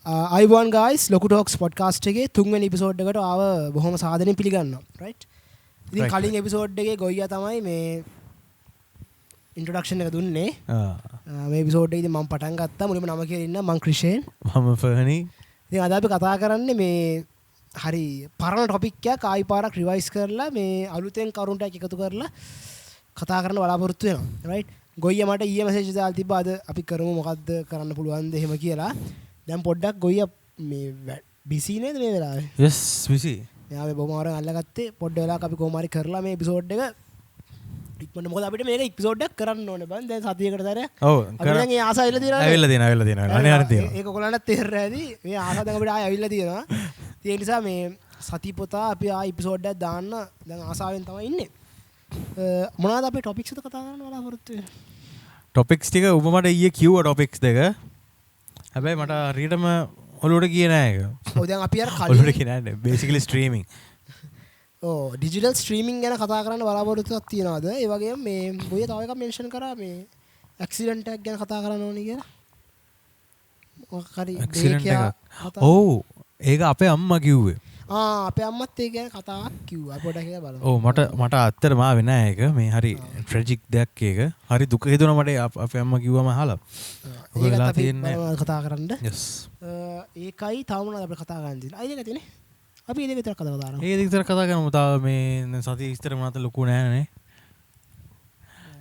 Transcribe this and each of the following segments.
Ivan guys ලොකු talks podcast එකේ තුන්වෙනි එපිසෝඩ් එකට ආව බොහොම සාදරයෙන් පිළිගන්නවා රයිට් ඉතින් කලින් එපිසෝඩ් එකේ ගොයියා තමයි මේ ඉන්ට්‍රොඩක්ෂන් එක දුන්නේ මේ එපිසෝඩ් එකේ ඉතින් මම පටන් ගත්තා මුලින්ම නම කියලා ඉන්න මම ක්‍රිෂේන් මම ෆර්නි ඉතින් අද අපි කතා කරන්නේ මේ හරි පරණ ටොපික් එකක් ආයි පාරක් රිවයිස් කරලා මේ අලුතෙන් කරුණු ටික එකතු කරලා කතා කරන්න බලාපොරොත්තු වෙනවා රයිට් ගොයියා මට ඊයේ මැසේජ් දාලා තිබ්බා අද අපි කරමු මොකද්ද කරන්න පුළුවන්ද එහෙම කියලා දැන් පොඩ්ඩක් ගොයියා මේ බිසි නේද මේ වෙලාවේ යස් බිසි යා මේ බොහොම ආරන් අල්ලගත්තේ පොඩ්ඩ වෙලාවක් අපි කොහොම හරි කරලා මේ එපිසෝඩ් එක ඉක්මනට මොකද අපිට මේක එපිසෝඩ් එකක් කරන්න ඕනේ බං දැන් සතියකට තරයක් ඔව් අපි දැන් ඒ ආස ඇවිල්ලා තියෙනවා අනේ අර තියෙනවා ඒක ඔයගොල්ලන්ට තේරෙන්නේ නැති මේ ආස දැන් අපිට ආයෙ ඇවිල්ලා තියෙනවා ඒ නිසා මේ සති පොතා අපි ආයෙ එපිසෝඩ් එකක් දාන්න දැන් ආසාවෙන් තමයි ඉන්නේ මොනවද අපේ ටොපික්ස් එක කතා කරන්න බලාපොරොත්තු වෙන්නේ ටොපික්ස් ටික ඔබ මට ඊයේ කිව්වා ටොපික්ස් දෙක හැබැයි මට හරියටම ඔලුවට ගියේ නෑ ඒක. ඔව් දැන් අපි අර කලින් ඔලුවට ගියේ නෑ බේසිකලි ස්ට්‍රීමින්. ඔව් ඩිජිටල් ස්ට්‍රීමින් ගැන කතා කරන්න බලාපොරොත්තුවක් තියනවාද? ඒ වගේම මේ බොයේ තව එකක් මෙන්ෂන් කරා මේ ඇක්සිඩන්ට් එකක් ගැන කතා කරන්න ඕනේ කියලා. මොකක් හරි ඇක්සිඩන්ට් එකක්. ඔව් ඒක අපේ අම්මා කිව්වේ. අපේ අම්මත් ඒ ගැන කතාවක් කිව්වා. පොඩ්ඩක් ඒක බලමු. ඔව් මට ඇත්තටම ආවේ නෑ ඒක. මේ හරි ට්‍රැජික් දෙයක් ඒක. හරි දුක හිතුණා මට අපේ අම්මා කිව්වම අහලා. ඔක වෙලා තියෙන්නේ කතා කරන්න. යස්. ඒකයි තව මොනවද අපිට කතා කරන්න තියෙන්නේ. අයියක තියෙන්නේ. අපි ඒක විතර කතා කරනවා. ඒක විතර කතා කරමු. තාම මේ සතිය විස්තර මොනවද ලොකු නෑනේ.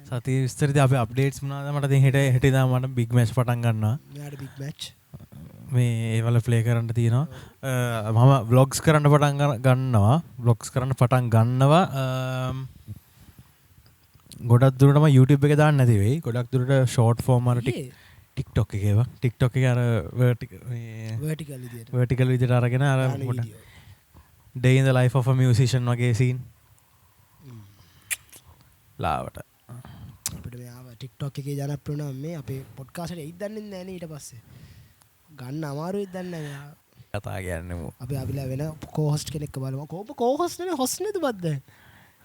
සතිය විස්තරදී අපේ අප්ඩේට්ස් මොනවද මට දැන් හෙට ඉඳන් මට බිග් මැච් පටන් ගන්නවා. මෙයාට බිග් මැච්. මේ ඒවල ප්ලේ කරන්න තියෙනවා. මම බ්ලොග්ස් කරන්න පටන් ගන්නවා. ගොඩක් දුරට මම YouTube එක දාන්න නැති වෙයි. ගොඩක් දුරට ෂෝට් ෆෝම් වල TikTok එකේ ඒවා. TikTok එකේ අර vertical විදියට අරගෙන අර day in the life of a musician වගේ scene. ලාවට. අපිට මේ ආව TikTok එකේ ජනප්‍රිය වුණා මේ අපේ podcast එකට එයිද දන්නේ නැහැ නේ ඊට පස්සේ. ගන්න අමාරුයි දන්නේ නැහැ. කතා කියන්නේ මෝ. අපි අපිලා වෙන co-host කෙනෙක්ව බලමු. co-host නේ host නේද බද්ද?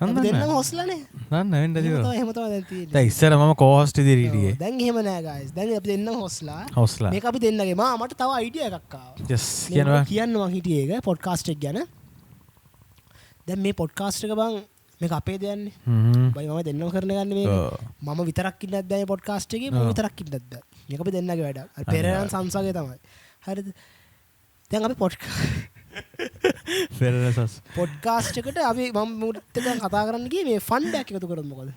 අපි දෙන්නම hostලානේ. නන්න වෙන්න එහෙම තමයි දැන් තියෙන්නේ. දැන් ඉස්සර මම co-host ඉදිරිය හිටියේ. දැන් එහෙම නෑ guys. දැන් අපි දෙන්නම hostලා. hostලා. මේක අපි දෙන්නගේ මට තව idea එකක් ආවා. yes කියනවා. කියන්න මං හිටියේ ඒක podcast එක ගැන. දැන් මේ podcast එක බං මේක අපේ දෙයන්නේ. බයි මම දෙන්නම කරන ගන්න මේක. මම විතරක් ඉන්නත් බෑ මේ podcast එකේ මම විතරක් ඉන්නත් බෑ. මේක අපි දෙන්නගේ වැඩක්. අර පෙරේරන් සංසාරේ තමයි. හරිද? දැන් අපි පොඩ්කාස්ට් එකට අපි මම මුත් දැන් කතා කරන්න ගියේ මේ ෆන්ඩ් එකක් එකතු කරමු මොකද?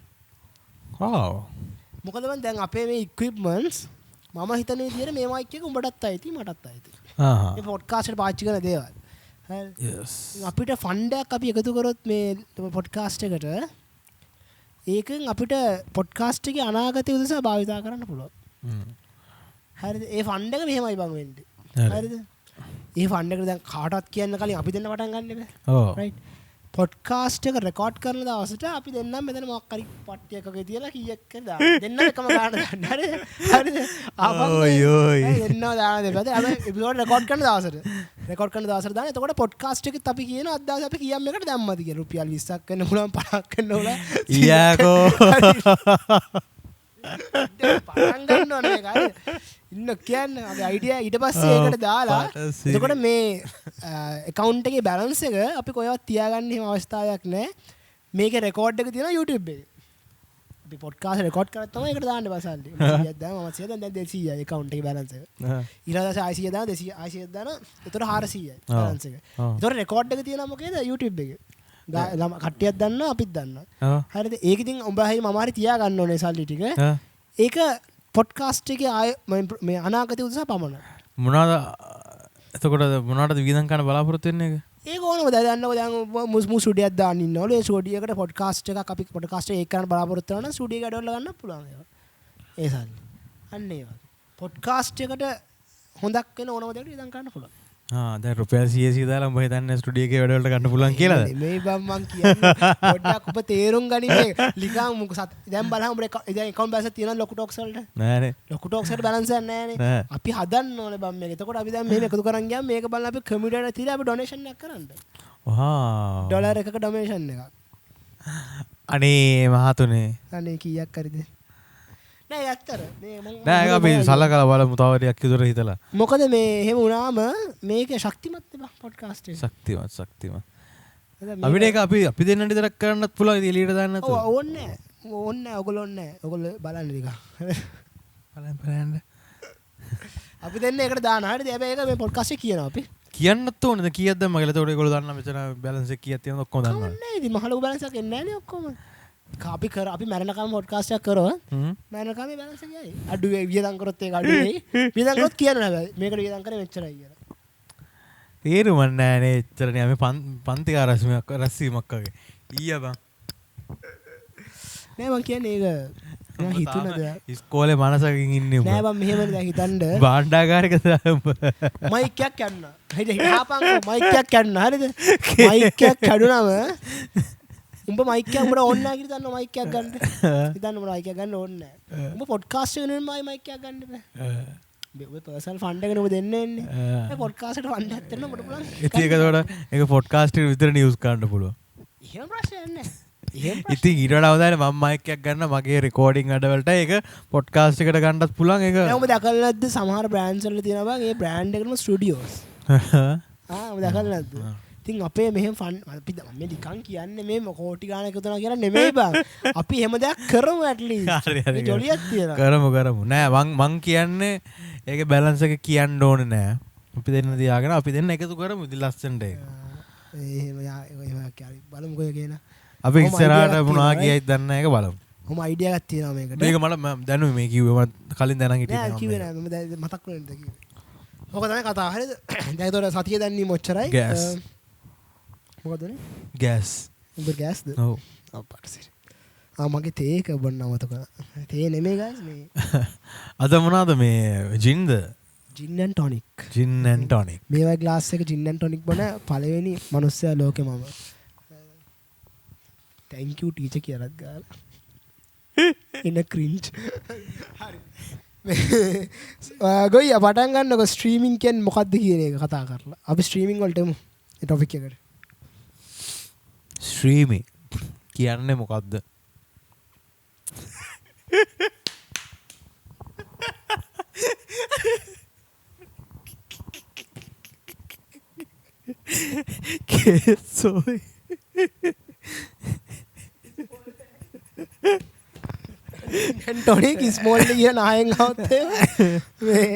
මොකද මම දැන් අපේ මේ equipments මම හිතන විදිහට මේ මයික් එක උඹටත් අයිති මටත් අයිති. මේ පොඩ්කාස්ට් එකට පාවිච්චි කරන දේවල්. හරි. අපිට ෆන්ඩ් එකක් අපි එකතු කරොත් මේ පොඩ්කාස්ට් එකට ඒකෙන් අපිට පොඩ්කාස්ට් එකේ අනාගතය උදෙසා භාවිතා කරන්න පුළුවන්. හරිද? ඒ ෆන්ඩ් එක මෙහෙමයි බං වෙන්නේ. හරිද? ඒ ෆන්ඩ් එකට දැන් කාටවත් කියන්න කලින් අපි දෙන්න පටන් ගන්න බෑ. ඔව්. රයිට්. පොඩ්කාස්ට් එක රෙකෝඩ් කරන දවසට අපි දෙන්නම මෙතන මොකක් හරි පට්ටි එකක තියලා කීයක් හරි දාන්න. දෙන්නම එකම ගාන දාන්න. හරිද? හරිද? ඔය්. දෙන්නම දාන දෙපැත්ත. අපි එපිසෝඩ් රෙකෝඩ් කරන දවසට. රෙකෝඩ් කරන දවසට දාන්න. එතකොට පොඩ්කාස්ට් එකෙත් අපි කියන අද දවසේ අපි කීයක් මේකට දැම්මද කියලා. රුපියල් 20ක් වෙන්න පුළුවන් 50ක් වෙන්න ඕන. ඊයාකෝ. පටන් ගන්න ඕනේ මේක. හරිද? ඉන්න කියන්නේ අගේ අයිඩියා ඊට පස්සේ ඒකට දාලා එතකොට මේ account එකේ balance එක අපි කොහෙවත් තියාගන්න එහෙම අවස්ථාවක් නැහැ. මේකේ record එක තියෙනවා YouTube එකේ. අපි podcast record කරලා තමයි ඒකට දාන්න බසල්ලි. 100ක් දාම මම 100 දැන් 200යි account එකේ balance එක. ඊළඟට 600 දාන 200 600ක් දාන එතකොට 400යි balance එක. එතකොට record එක තියෙනවා මොකේද YouTube එකේ. කට්ටියක් දන්නවා අපිත් දන්නවා. හරිද? ඒක ඉතින් උඹ හරි මම හරි තියාගන්න ඕනේ සල්ලි ටික. ඒක පොඩ්කාස්ට් එකේ මේ අනාගතය උදෙසා පමණයි. මොනවාද එතකොට මොනවටද වියදම් කරන්න බලාපොරොත්තු වෙන්නේ ඒක? ඒක ඕනම දන්නකො දැන් මු ස්ටුඩියක් දාන්න ඉන්නවලු. ඒ ස්ටුඩිය එකට පොඩ්කාස්ට් එකක් අපි පොඩ්කාස්ට් එක කරන්න බලාපොරොත්තු වෙනවා නම් ස්ටුඩිය එක ඇඩවල ගන්න පුළුවන් ඒක. ඒ සල්ලි. අන්න ඒ වගේ. පොඩ්කාස්ට් එකට හොඳක් වෙන ඕනම දෙයකට වියදම් කරන්න පුළුවන්. දැන් රුපියල් 100 දාලා උඹ හිතන්නේ ස්ටුඩියෝ එකේ වැඩ වලට ගන්න පුළුවන් කියලාද? මේ බම් මං කියන්නේ පොඩ්ඩක් ඔබ තේරුම් ගනින්නේ. ලිකන් මොකද දැන් බලහන් උඹේ දැන් account balance තියෙනවා ලොකු ටොක්ස් වලට. නෑනේ. ලොකු ටොක්ස් වලට balance එකක් නෑනේ. අපි හදන්න ඕනේ බම් මේක. එතකොට අපි දැන් මෙහෙම එකතු කරන් ගියාම මේක බලලා අපි community එකට තියලා අපි donation එකක් කරන්න. වහා. ඩොලර් එකක donation එකක්. අනේ මහතුනේ. අනේ කීයක් හරිද? නෑ ඇත්තට මේ නෑ අපි සලකලා බලමු තව ටිකක් ඉදර හිතලා. මොකද මේ එහෙම වුණාම මේක ශක්තිමත් බා පොඩ්කාස්ට් එක. ශක්තිමත්. අපිට ඒක අපි දෙන්නට විතරක් කරන්නත් පුළුවන් ඉතින් එළියට දාන්න නැතුව. ඔව් ඕන්නේ ඔයගොල්ලෝ ඕන්නේ ඔයගොල්ලෝ බලන්න ටිකක්. බලන්න. අපි දෙන්න ඒකට දාන හරියද? හැබැයි ඒක මේ පොඩ්කාස්ට් එකේ කියනවා අපි. කියන්නත් ඕනද කීයක් දැම්ම කියලා. ඒතකොට ඒගොල්ලෝ දන්නා මෙතන බැලන්ස් එක කීයක් තියෙනවද ඔක්කොම දන්නවා. නෑ ඉතින් මහලු බැලන්ස් එකක් එන්නේ නෑනේ ඔක්කොම. අපි මැරෙනකම් පොඩ්කාස්ට් එකක් කරොත් මැරෙනකම් මේ බැලන්ස් එක යයි. අඩු වෙයි වියදම් කරොත් ඒක අඩු වෙයි. වියදම් කරොත් කියන්න හැබැයි මේකට වියදම් කරේ මෙච්චරයි කියලා. තේරුම නෑනේ එච්චරනේ අපි පන්ති රැස්වීමක් වගේ. ඊය බං. නෑ මං කියන්නේ ඒක මම හිතුණද ඉස්කෝලේ මනසකින් ඉන්නේ උඹ. නෑ මම මෙහෙමනේ දැන් හිතන්න. භාණ්ඩාගාරික මයික් එකක් යන්න. හිතාපන්කෝ මයික් එකක් යන්න හරිද? මයික් එකක් කැඩුනම උඹ මයික් එක උඹට ඕනේ නැහැ කියලා දන්නවා මයික් එකක් ගන්න. හිතන්න උඹට මයික් එකක් ගන්න ඕනේ නැහැ. උඹ පොඩ්කාස්ට් එක නෙමෙයි මයික් එකක් ගන්න බෑ. ඔබ පර්සනල් ෆන්ඩ් එකනේ ඔබ දෙන්නේ නැහැ. ඒ පොඩ්කාස්ට් එකට ෆන්ඩ් එකක් දෙන්න උඹට පුළුවන්. ඒක පොඩ්කාස්ට් එක විතර නිවුස් ගන්න පුළුවන්. එහෙම ප්‍රශ්නයක් නැහැ. ඉතින් ඊට වඩා හොඳයි මම මයික් එකක් ගන්න මගේ රෙකෝඩින් අඩවලට ඒක පොඩ්කාස්ට් එකට ගන්නත් පුළුවන් ඒක. දැන් ඔබ දැකලා නැද්ද සමහර බ්‍රෑන්ඩ්ස් වල තියෙනවා බං ඒ බ්‍රෑන්ඩ් එකේම ස්ටුඩියෝස්. ඔබ දැකලා නැද්ද? ඉතින් අපේ මෙහෙම අපි මේ නිකන් කියන්නේ මේ කෝටි ගාණක් එකතුනා කියලා නෙමෙයි බං. අපි හැම දෙයක් කරමු at least. මේ ජොලියක් තියෙනවා. කරමු. නෑ මං කියන්නේ ඒකේ බැලන්ස් එක කියන්න ඕනේ නෑ. අපි දෙන්න තියාගෙන අපි දෙන්න එකතු කරමු ඉතින් ලස්සනට ඒක. එහෙම බලමුකෝ කියන. අපි ඉස්සරහට මොනවා කියයිද දන්නේ නැහැ ඒක බලමු. කොහොම අයිඩියා එකක් තියෙනවා මේකට. මේක මම දැනුයි මේ කිව්වේ මම කලින් දැනන් හිටියේ නෑ කිව්වේ නෑ මම දැන් මතක් වෙන්නේ නැද්ද කිව්වේ. ඔක තමයි කතාව හරියද? දැන් ඒතොර සතිය දැන්නීම ඔච්චරයි. මොකද උනේ? ගෑස්. උඹ ගෑස්ද? ඔව්. අප්පටසිරි. මගේ තේ එක බොන්න අමතක. තේ නෙමෙයි ගයිස් මේ. අද මොනවාද මේ ජින්ද? Gin and tonic. Gin and tonic. මේ වගේ ග්ලාස් එක ජින් ඇන්ඩ් ටොනික් බොන පළවෙනි මිනිස්සයා ලෝකේ මම. thank you teacher කියලාත් ගාලා. in a cringe. හරි. ගොයියා පටන් ගන්නකො ස්ට්‍රීමින් කියන්නේ මොකක්ද කියන එක කතා කරලා. අපි ස්ට්‍රීමින් වලට එමු. ඒ ටොපික් එකට. ස්ට්‍රීමින් කියන්නේ මොකක්ද? කේසෝයි. ටොනික් ස්මෝල් කියන ආයෙන් આવත් මේ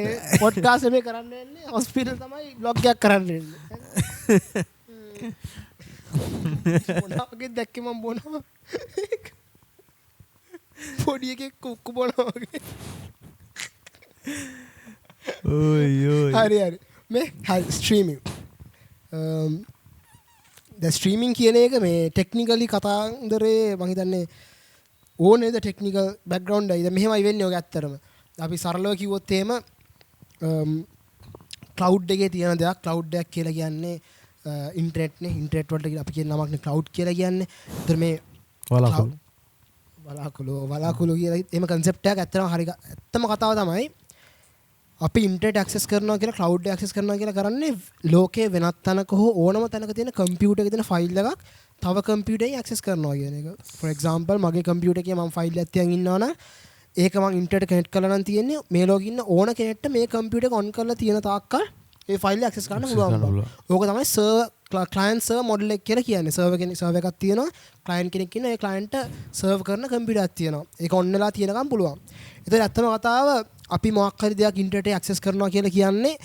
පොඩ්කාස්ට් එක කරන්න යන්නේ හොස්පිටල් තමයි බ්ලොග් එකක් කරන්න යන්නේ. මොනවාගේ දැක්කේ මම බොනවා. පොඩි එකෙක් කුක්කු බොනවා වගේ. හරි. මේ ස්ට්‍රීමින්. ද ස්ට්‍රීමින් කියන එක මේ ටෙක්නිකලි කතාන්දරේ මම හිතන්නේ ඕනේද ටෙක්නිකල් බෑග්ග්‍රවුන්ඩ් එක. මෙහෙමයි වෙන්නේ ඔය ඇත්තටම. අපි සරලව කිව්වොත් එහෙම ක්ලවුඩ් එකේ තියෙන දෙයක් ක්ලවුඩ් එකක් කියලා කියන්නේ ඉන්ටර්නෙට් නේ. ඉන්ටර්නෙට් වලට අපි කියන නමක් නේ ක්ලවුඩ් කියලා කියන්නේ. ඒතර මේ වලාකුළු කියලා එහෙම concept එකක් ඇත්තටම හරි ඇත්තම කතාව තමයි අපි ඉන්ටර්නෙට් ඇක්සස් කරනවා කියලා ක්ලවුඩ් එක ඇක්සස් කරනවා කියලා කරන්නේ ලෝකේ වෙනත් තැනක හෝ ඕනම තැනක තියෙන කම්පියුටර් එකේ තියෙන ෆයිල් එකක් තව කම්පියුටර් එකෙන් ඇක්සස් කරනවා කියන එක. for example මගේ කම්පියුටර් එකේ මම ෆයිල් එකක් තියන් ඉන්නවනම් ඒක මම ඉන්ටර්නෙට් කනෙක්ට් කරලා නම් තියෙන්නේ මේ ලෝකෙ ඉන්න ඕන කෙනෙක්ට මේ කම්පියුටර් එක ඔන් කරලා තියෙන තාක්කල් ඒ ෆයිල් එක ඇක්සස් කරන්න පුළුවන්. ඕක තමයි සර්වර් ක්ලයන්ට් සර්වර් මොඩල් එක කියලා කියන්නේ. සර්වර් එකක් තියෙනවා ක්ලයන්ට් කෙනෙක් ඉන්නවා ඒ ක්ලයන්ට් සර්ව් කරන කම්පියුටර් එකක් තියෙනවා. ඒක ඔන් වෙලා තියෙනකම් පුළුවන්. ඒතර ඇත්තම කතාව අපි මොකක් හරි දෙයක් ඉන්ටර්නෙට් එකේ ඇක්සස් කරනවා කියලා කියන්නේ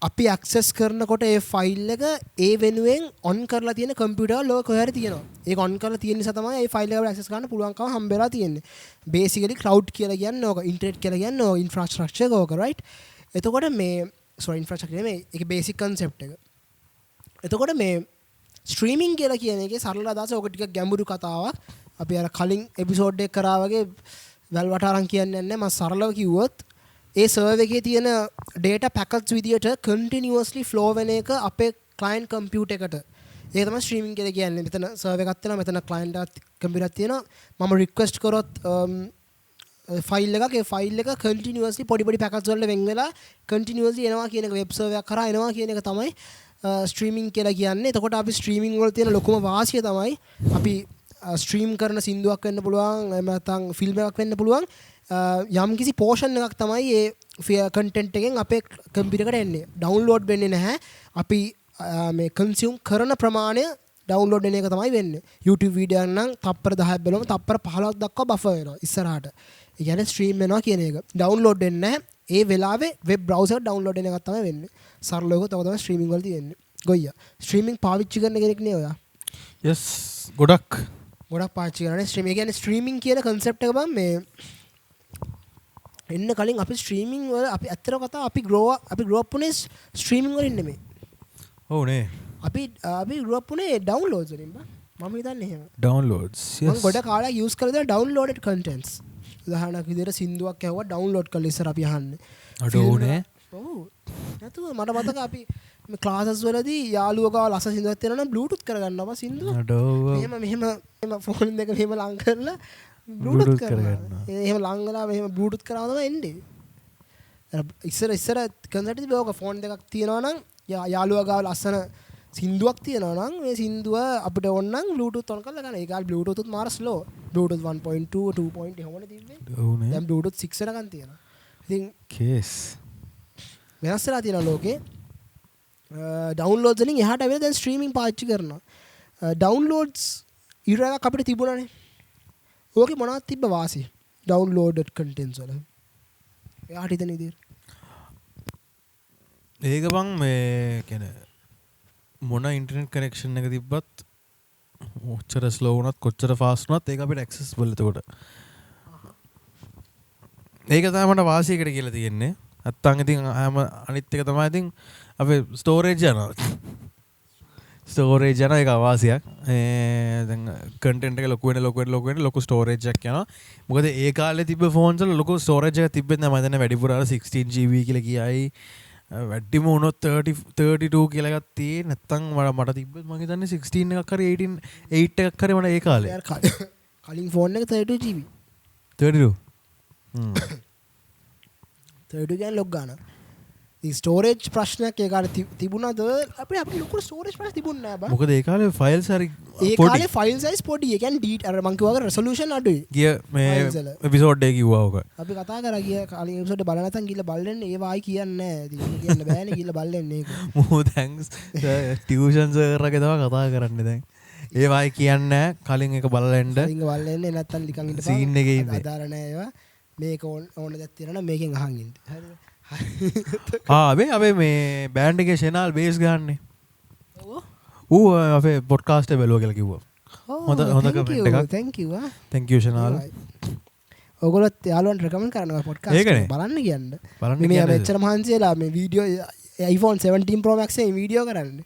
අපි ඇක්සස් කරනකොට ඒ ෆයිල් එක ඒ වෙනුවෙන් ඔන් කරලා තියෙන කම්පියුටර් ලෝක කොහේ හරි තියෙනවා. ඒක ඔන් කරලා තියෙන නිසා තමයි ඒ ෆයිල් එකට ඇක්සස් කරන්න පුළුවන්කම හම්බෙලා තියෙන්නේ. බේසිකලි ක්ලවුඩ් කියලා කියන්නේ ඕක ඉන්ටර්නෙට් කියලා කියන්නේ ඕක ඉන්ෆ්‍රාස්ට්‍රක්චර් එක ඕක රයිට්. එතකොට මේ ඉන්ෆ්‍රාස්ට්‍රක්චර් නෙමෙයි ඒක බේසික් කන්සෙප්ට් එක. එතකොට මේ ස්ට්‍රීමින් කියලා කියන එකේ සරල අදහස ඕක ටිකක් ගැඹුරු කතාවක්. අපි අර කලින් එපිසෝඩ් එක කරා වගේ වැල් වටාරම් කියන්නේ නැහැ. මම සරලව කිව්වොත් ඒ සර්වර් එකේ තියෙන data packets විදියට continuously flow වෙන එක අපේ client computer එකට. ඒක තමයි streaming කියලා කියන්නේ. මෙතන server එකක් තියෙනවා, මෙතන client computer එකක් තියෙනවා. මම request කරොත් file එකක් ඒ file එක continuously පොඩි packets වලට වෙන් වෙලා continuously එනවා කියන එක web server එකක් කරා එනවා කියන එක තමයි streaming කියලා කියන්නේ. එතකොට අපි streaming වල තියෙන ලොකුම වාසිය තමයි අපි ස්ට්‍රීම් කරන සින්දුවක් වෙන්න පුළුවන් එහෙම නැත්නම් ෆිල්ම් එකක් වෙන්න පුළුවන් යම් කිසි පෝෂන් එකක් තමයි ඒ කන්ටෙන්ට් එකෙන් අපේ කම්පියුටර් එකට එන්නේ ඩවුන්ලෝඩ් වෙන්නේ නැහැ අපි මේ කන්සියුම් කරන ප්‍රමාණය ඩවුන්ලෝඩ් වෙන එක තමයි වෙන්නේ YouTube වීඩියෝ එකක් නම් තප්පර 10ක් බලමු තප්පර 15ක් දක්වා බෆර් වෙනවා ඉස්සරහට ඒ කියන්නේ ස්ට්‍රීම් වෙනවා කියන එක ඩවුන්ලෝඩ් වෙන්නේ නැහැ ඒ වෙලාවේ වෙබ් බ්‍රවුසර් ඩවුන්ලෝඩ් වෙන එකක් තමයි වෙන්නේ සරලව තව තමයි ස්ට්‍රීමින් වල තියෙන්නේ ගොයියා ස්ට්‍රීමින් පාවිච්චි කරන කෙනෙක් නේ ඔයා yes ගොඩක් පාවිච්චි කරන්නේ ස්ට්‍රීමින් කියන්නේ ස්ට්‍රීමින් කියන concept එක බම් මේ එන්න කලින් අපි ස්ට්‍රීමින් වල අපි ඇත්තට කතා අපි grow up උනේ ස්ට්‍රීමින් වලින් නෙමෙයි ඔව් නේ අපි grow up උනේ downloads වලින් බං මම හිතන්නේ එහෙම downloads yes මම ගොඩ කාලයක් use කරලා downloaded contents උදාහරණයක් විදිහට සින්දුවක් ඇහුවා download කරලා ඉස්සර අපි අහන්නේ අඩෝනේ ඔව් නැතුව මට මතක අපි මේ ක්ලාසස් වලදී යාළුවෝ ගාව ලස සින්දුවක් තියෙනවා නම් බ්ලූටූත් කරගන්නවා සින්දුව අඩෝ මෙහෙම ෆෝන් එක මෙහෙම ලං කරලා බ්ලූටූත් කරගන්නවා එහෙම ලං වෙලා මෙහෙම බ්ලූටූත් කරාම තමයි එන්නේ ඉස්සර කන්සර්ට් එකේ ඔක ෆෝන් දෙකක් තියෙනවා නම් යාළුවා ගාව ලස්සන සින්දුවක් තියෙනවා නම් මේ සින්දුව අපිට ඕන නම් බ්ලූටූත් ඔන් කරලා ගන්න. ඒ කාලේ බ්ලූටූත් උත් මාර ස්ලෝ. බ්ලූටූත් 1.2 2. එහෙමනේ තිබ්බේ. ඔව්නේ. දැන් බ්ලූටූත් 6 එකක් තියෙනවා. ඉතින් කේස් වෙනස් වෙලා තියෙනවා ලෝකේ. ඩවුන්ලෝඩ්ස් වලින් එහාට ඇවිල්ලා දැන් ස්ට්‍රීමින් පාවිච්චි කරනවා. ඩවුන්ලෝඩ්ස් ඉරයක් අපිට තිබුණානේ. ඕකේ මොනවද තිබ්බ වාසිය? ඩවුන්ලෝඩඩ් කන්ටෙන්ට්ස් වල. එයාට හිතන විදිහට. ඒක බං මේ කියන්නේ මොන ඉන්ටර්නෙට් කනෙක්ෂන් එක තිබ්බත් කොච්චර ස්ලෝ වුණත් කොච්චර ෆාස්ට් වුණත් ඒක අපිට ඇක්සෙසිබල් එතකොට. ඒක තමයි මට වාසියකට කියලා තියෙන්නේ. නැත්තම් ඉතින් අනිත් එක තමයි ඉතින් අපේ ස්ටෝරේජ් යනවා. ස්ටෝරේජ් යන එක අවාසියක්. දැන් කන්ටෙන්ට් එක ලොකු වෙන ලොකු ස්ටෝරේජ් එකක් යනවා. මොකද ඒ කාලේ තිබ්බ ෆෝන්ස් වල ලොකු ස්ටෝරේජ් එකක් තිබ්බෙත් නැහැ. මම හිතන්නේ වැඩිපුර 16 GB කියලා කියයි. වැඩිම වුණොත් 32 කියලා එකක් තියෙන්නේ. නැත්තම් මට තිබ්බෙත් මම හිතන්නේ 16 එකක් හරි 8 එකක් හරි මට ඒ කාලේ. කලින් ෆෝන් එක 32 GB. 32. 32 කියන්නේ ලොක් ගන්න. ඉතින් ස්ටෝරේජ් ප්‍රශ්නයක් ඒ කාලේ තිබුණාද? අපිට ලොකු ස්ටෝරේජ් ප්‍රශ්න තිබුණේ නැහැ බා. මොකද ඒ කාලේ ෆයිල්ස් හරි ඒ කාලේ ෆයිල් සයිස් පොඩි. ඒ කියන්නේ අර මං කිව්වා රෙසොලූෂන් අඩුයි. ගිය මේ එපිසෝඩ් එකේ කිව්වා ඔක. අපි කතා කරා ගිය කලින් එපිසෝඩ් එක බලලා නැත්නම් ගිහලා බලන්න ඒව ආයි කියන්නේ නැහැ. ඉතින් කියන්න බෑනේ ගිහලා බලන්න ඒක. මෝ තැන්ක්ස් ටියුෂන් සර් එකේ තමයි කතා කරන්නේ දැන්. ඒව ආයි කියන්නේ නැහැ. කලින් එක බලලා එන්න. කලින් බලන්නේ නැත්නම් නිකන් ඉඳපන්. සීන් එකේ ඉන්නේ. අදාළ නැහැ ඒවා. මේක ඕන දෙයක් තියෙනවා නම් මේකෙන් අහන් ඉන්න. හරිද? අපේ මේ බෑන්ඩ් එකේ ෂෙනාල් බේස් ගහන්නේ. ඌ අපේ පොඩ්කාස්ට් එක බැලුවා කියලා කිව්වා. හොඳ කමෙන්ට් එකක්. thank you thank you Shenal. ඔයගොල්ලොත් යාළුවන්ට රෙකමන්ඩ් කරනවා පොඩ්කාස්ට් එක බලන්න කියන්න. මේ මෙච්චර මහන්සි වෙලා මේ වීඩියෝ iPhone 17 Pro Max එකේ වීඩියෝ කරන්නේ.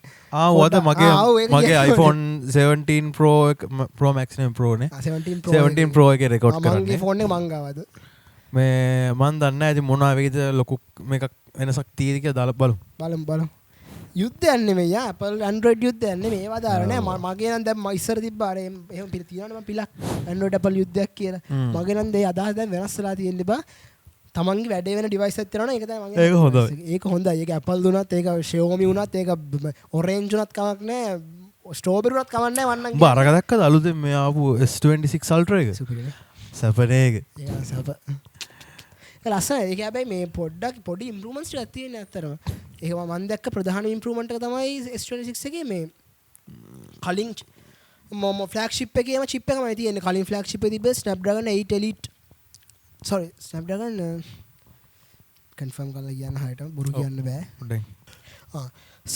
වද මගේ iPhone 17 Pro Max නේ Pro නේ. 17 Pro එකේ රෙකෝඩ් කරන්නේ. මගේ ෆෝන් එක මං ගාවද. මේ මන් දන්නේ නැහැ ඉතින් මොනවා වේද ලොකු මේකක් වෙනසක් තියෙද කියලා දාලා බලමු. යුද්ධයක් නෙමෙයි Apple Android යුද්ධයක් නෙමෙයි ඒවා දාලා නෑ මගේ නම් දැන් මම ඉස්සර තිබ්බා අර එහෙම පිළ තියනවනේ මම පිළක් Android Apple යුද්ධයක් කියලා මගේ නම් ඒ අදහස් දැන් වෙනස් වෙලා තියෙන්නේ බා තමන්ගේ වැඩේ වෙන ඩිවයිස් එකක් තියෙනවනේ ඒක තමයි මගේ ඒක හොඳයි ඒක Apple දුනත් ඒක Xiaomi වුණත් ඒක Orange වුණත් කමක් නෑ Strawberry වුණත් කමක් නෑ වන්නම් උඹ අරක දැක්කද අලුතෙන් මේ ආපු S26 Ultra එක සපනේ එක ඒක සප ලස්සනයි ඒක හැබැයි මේ පොඩි ඉම්ප්‍රූව්මන්ට්ස් ටිකක් තියෙන ඇත්තටම ඒක මම දැක්ක ප්‍රධාන ඉම්ප්‍රූව්මන්ට් එක තමයි S26 එකේ මේ කලින් මම ෆ්ලැග්ෂිප් එකේම චිප් එකමයි තියෙන්නේ කලින් ෆ්ලැග්ෂිප් එකේ තිබ්බේ Snapdragon 8 Elite Snapdragon කන්ෆර්ම් කරලා කියන්න හරියට බොරු කියන්න බෑ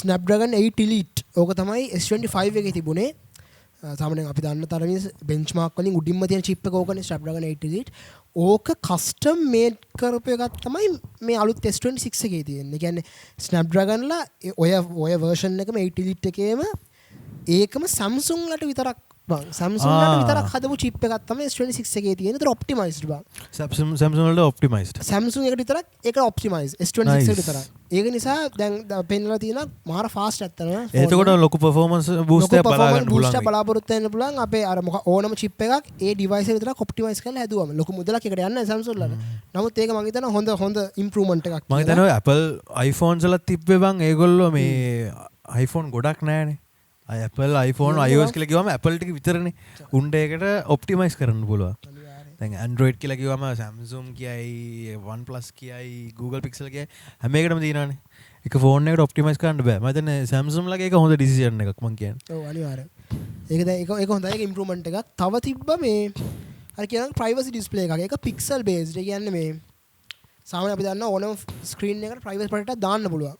Snapdragon 8 Elite ඕක තමයි S25 එකේ තිබුණේ සාමාන්‍යයෙන් අපි දන්න තරමින් බෙන්ච්මාර්ක් වලින් උඩින්ම තියෙන චිප් එක ඕකනේ Snapdragon 8 Elite ඕක කස්ටම් මේඩ් කරපු එකක් තමයි මේ අලුත් S26 එකේ තියෙන්නේ. ඒ කියන්නේ Snapdragon ලා ඔය version එකම 8 Elite එකේම ඒකම Samsung ලට විතරක් බං Samsung ලට විතරක් හදපු chip එකක් තමයි S26 එකේ තියෙන්නේ. ඒතර optimized බං. Samsung වලට optimized. Samsung එකට විතරක් ඒක optimized S26 එකට විතරක්. ඒක නිසා දැන් පෙන්නලා තියෙනවා මාර fast ඇත්තම. එතකොට ලොකු performance boost එකක් බලාපොරොත්තු වෙන්න පුළුවන්. අපේ අර ඕනම chip එකක් ඒ device එක විතරක් optimize කරලා හැදුවම. ලොකු මුදලක් එකට යන්නේ නැහැ Samsung වලට. නමුත් ඒක මම හිතනවා හොඳ improvement එකක් කියලා. මම හිතනවා Apple iPhones වල තිබ්බේ බං ඒගොල්ලෝ මේ iPhone ගොඩක් නැහැනේ. Apple iPhone iOS කියලා කිව්වම Apple ටික විතරනේ. උන්ට ඒකට ඔප්ටිමයිස් කරන්න පුළුවන්. දැන් Android කියලා කිව්වම Samsung කියයි OnePlus කියයි Google Pixel කියයි හැම එකටම තියෙනවානේ. එක ෆෝන් එකට ඔප්ටිමයිස් කරන්න බෑ. මම හිතන්නේ Samsung ලගේ එක හොඳ ඩිසිෂන් එකක් මම කියන්නේ. ඔව් අනිවාර්යයෙන්. ඒක දැන් ඒක හොඳයි ඒක ඉම්ප්‍රූව්මන්ට් එකක්. තව තිබ්බ මේ අර කියන ප්‍රයිවසි ඩිස්ප්ලේ එකක්. ඒක පික්සල් බේස්ඩ්. ඒ කියන්නේ මේ සාමාන්‍ය අපි දන්නා ඕනම ස්ක්‍රීන් එකකට ප්‍රයිවසි ප්‍රොටෙක්ටර් දාන්න පුළුවන්.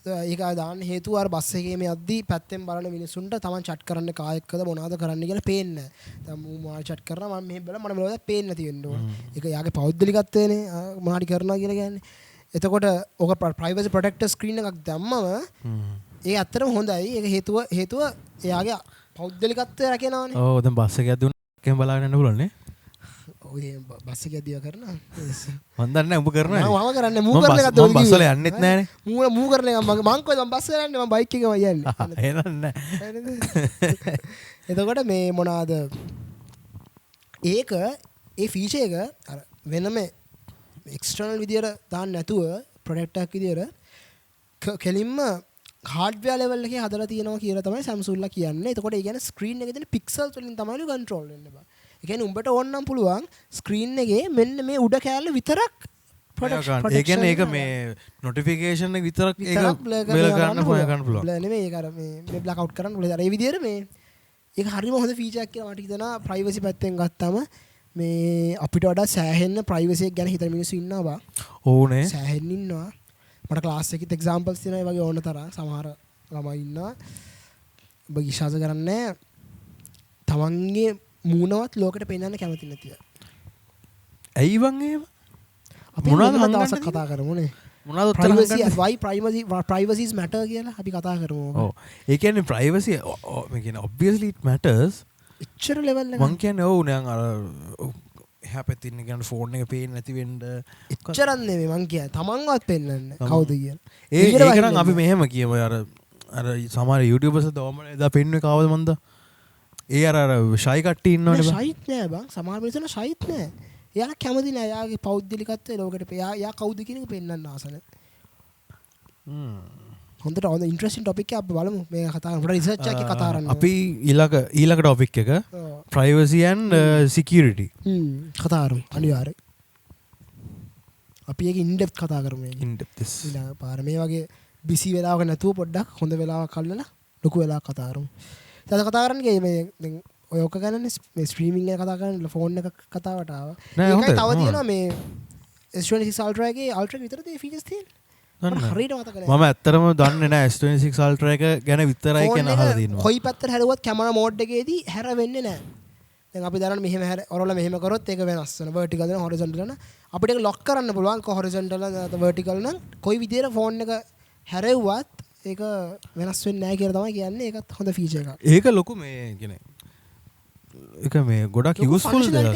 ඒක දාන්න හේතුව අර බස් එකේ මේ යද්දි පැත්තෙන් බලන මිනිස්සුන්ට තමන් chat කරන්න කායකද මොනවද කරන්න කියලා පේන්නේ නැහැ. දැන් මම මාල් chat කරනවා මම මෙහෙ බලලා මට මොනවද පේන්නේ නැති වෙන්න ඕන. ඒක යාගේ පෞද්ගලිකත්වයනේ මොනාරි කරනවා කියලා කියන්නේ. එතකොට ඔක ප්‍රයිවසි ප්‍රොටෙක්ටර් ස්ක්‍රීන් එකක් දැම්මම ඒ ඇත්තටම හොඳයි. ඒක හේතුව එයාගේ පෞද්ගලිකත්වය රැකෙනවානේ. ඔව් දැන් බස් එක යද්දී උන් බලාගෙන යන්න පුළුවන් නේ. ඔය බස් එක යද්දී කරනවා. මම දන්නේ නැහැ උඹ කරනවා. මම කරන්නේ මූ කරන එකද මම බස් වල යන්නෙත් නැහනේ. මූ කරන එක මම කොහෙද මම බස් වල යන්නේ මම බයික් එකම යන්නේ. එහෙනම් නැහැ. එතකොට මේ මොනවාද ඒක ඒ ෆීචර් එක අර වෙනම එක්ස්ටර්නල් විදියට දාන්න නැතුව ප්‍රොඩක්ට් එකක් විදියට කෙලින්ම හાર્ඩ්වෙයාර් ලෙවල් එකේ හදලා තියෙනවා කියලා තමයි Samsung ලා කියන්නේ. එතකොට ඒ කියන්නේ ස්ක්‍රීන් එකේ තියෙන පික්සල්ස් වලින් තමයි කන්ට්‍රෝල් වෙන්නේ බා. ඒ කියන්නේ උඹට ඕන නම් පුළුවන් ස්ක්‍රීන් එකේ මෙන්න මේ උඩ කැලේ විතරක් ප්‍රොටෙක්ෂන්. ඒ කියන්නේ ඒක මේ නොටිෆිකේෂන් එක විතරක් ඒක බෙල ගන්න පුළුවන්. බල නෙමෙයි ඒක අර මේ බ්ලැක් අවුට් කරන්න පුළුවන්. ඒ විදියට මේ ඒක හරිම හොඳ ෆීචර් එකක් කියලා මට හිතෙනවා ප්‍රයිවසි පැත්තෙන් ගත්තම මේ අපිට වඩා සෑහෙන්න ප්‍රයිවසි එක ගැන හිතන මිනිස්සු ඉන්නවා බා. ඕනේ. සෑහෙන්න ඉන්නවා. මට ක්ලාස් එකෙත් එක්සැම්පල්ස් තියෙනවා ඒ වගේ ඕන තරම් සමහර ළමයි ඉන්නවා. ඔබ විශ්වාස කරන්නේ තමන්ගේ මූණවත් ලෝකෙට පෙන්වන්න කැමති නැතිව. ඇයි වන් එහෙම? අපි මොනවද දවසක් කතා කරමුනේ. මොනවද privacy why privacy is matter කියලා අපි කතා කරමු. ඔව්. ඒ කියන්නේ ප්‍රයිවසි මේ කියන්නේ obviously it matters. එච්චර ලෙවල් එක. මං කියන්නේ ඔව් නෑ අර එහා පැත්තේ ඉන්න ගන්න ෆෝන් එක පේන්නේ නැති වෙන්න එච්චරක් නෙමෙයි මං කියන්නේ තමන්වත් පෙන්වන්න කවුද කියලා. ඒක නම් අපි මෙහෙම කියමු අර සමහර YouTubers දවම එදා පෙන්නුවේ කවද මන්ද? ඒ අර ෂයි කට්ටිය ඉන්නවනේ බං. ෂයිත් නෑ බං. සමහර මිනිස්සුන්ට ෂයිත් නෑ. එයාලා කැමති නෑ. එයාගේ පෞද්ගලිකත්වය ලෝකෙට එයා කවුද කියන එක පෙන්වන්න ආස නෑ. හොඳට හොඳ ඉන්ට්‍රෙස්ටිං ටොපික් එකක් අපි බලමු. මේ කතා කරමු. රිසර්ච් එකක් කතා කරන්න. අපි ඊළඟ ටොපික් එක privacy and security. කතා කරමු. අනිවාර්යයෙන්. අපි ඒක ඉන් ඩෙප්ත් කතා කරමු මේක. ඉන් ඩෙප්ත්. ඊළඟ පාර මේ වගේ බිසි වෙලාවක නැතුව පොඩ්ඩක් හොඳ වෙලාවක් අල්ලලා ලොකු වෙලාවක් කතා කරමු. ඊට කතා කරන්නේ මේ දැන් ඔය ඔක ගන්නනේ මේ ස්ට්‍රීමින් එක කතා කරන්නේ ෆෝන් එක කතාවට ආවා. ඒකයි තව තියෙනවා මේ S26 Ultra එකේ Ultra විතරද මේ ෆීචර්ස් තියෙන්නේ? හරියට මතක නැහැ. මම ඇත්තටම දන්නේ නැහැ S26 Ultra එක ගැන විතරයි කියන අහලා තියෙනවා. කොයි පැත්තට හැරුවත් කැමරා මෝඩ් එකේදී හැර වෙන්නේ නැහැ. දැන් අපි දරන මෙහෙම හැර ඔරලා මෙහෙම කරොත් ඒක වෙනස් වෙනවා. vertical න horizontal න අපිට ඒක lock කරන්න පුළුවන්. horizontal නැත්නම් vertical නම් කොයි විදියට ෆෝන් එක හැරෙව්වත් ඒක වෙනස් වෙන්නේ නැහැ කියලා තමයි කියන්නේ. ඒකත් හොඳ ෆීචර් එකක්. ඒක ලොකු මේ කියන්නේ ඒක මේ ගොඩක් යූස්ෆුල් දෙයක්.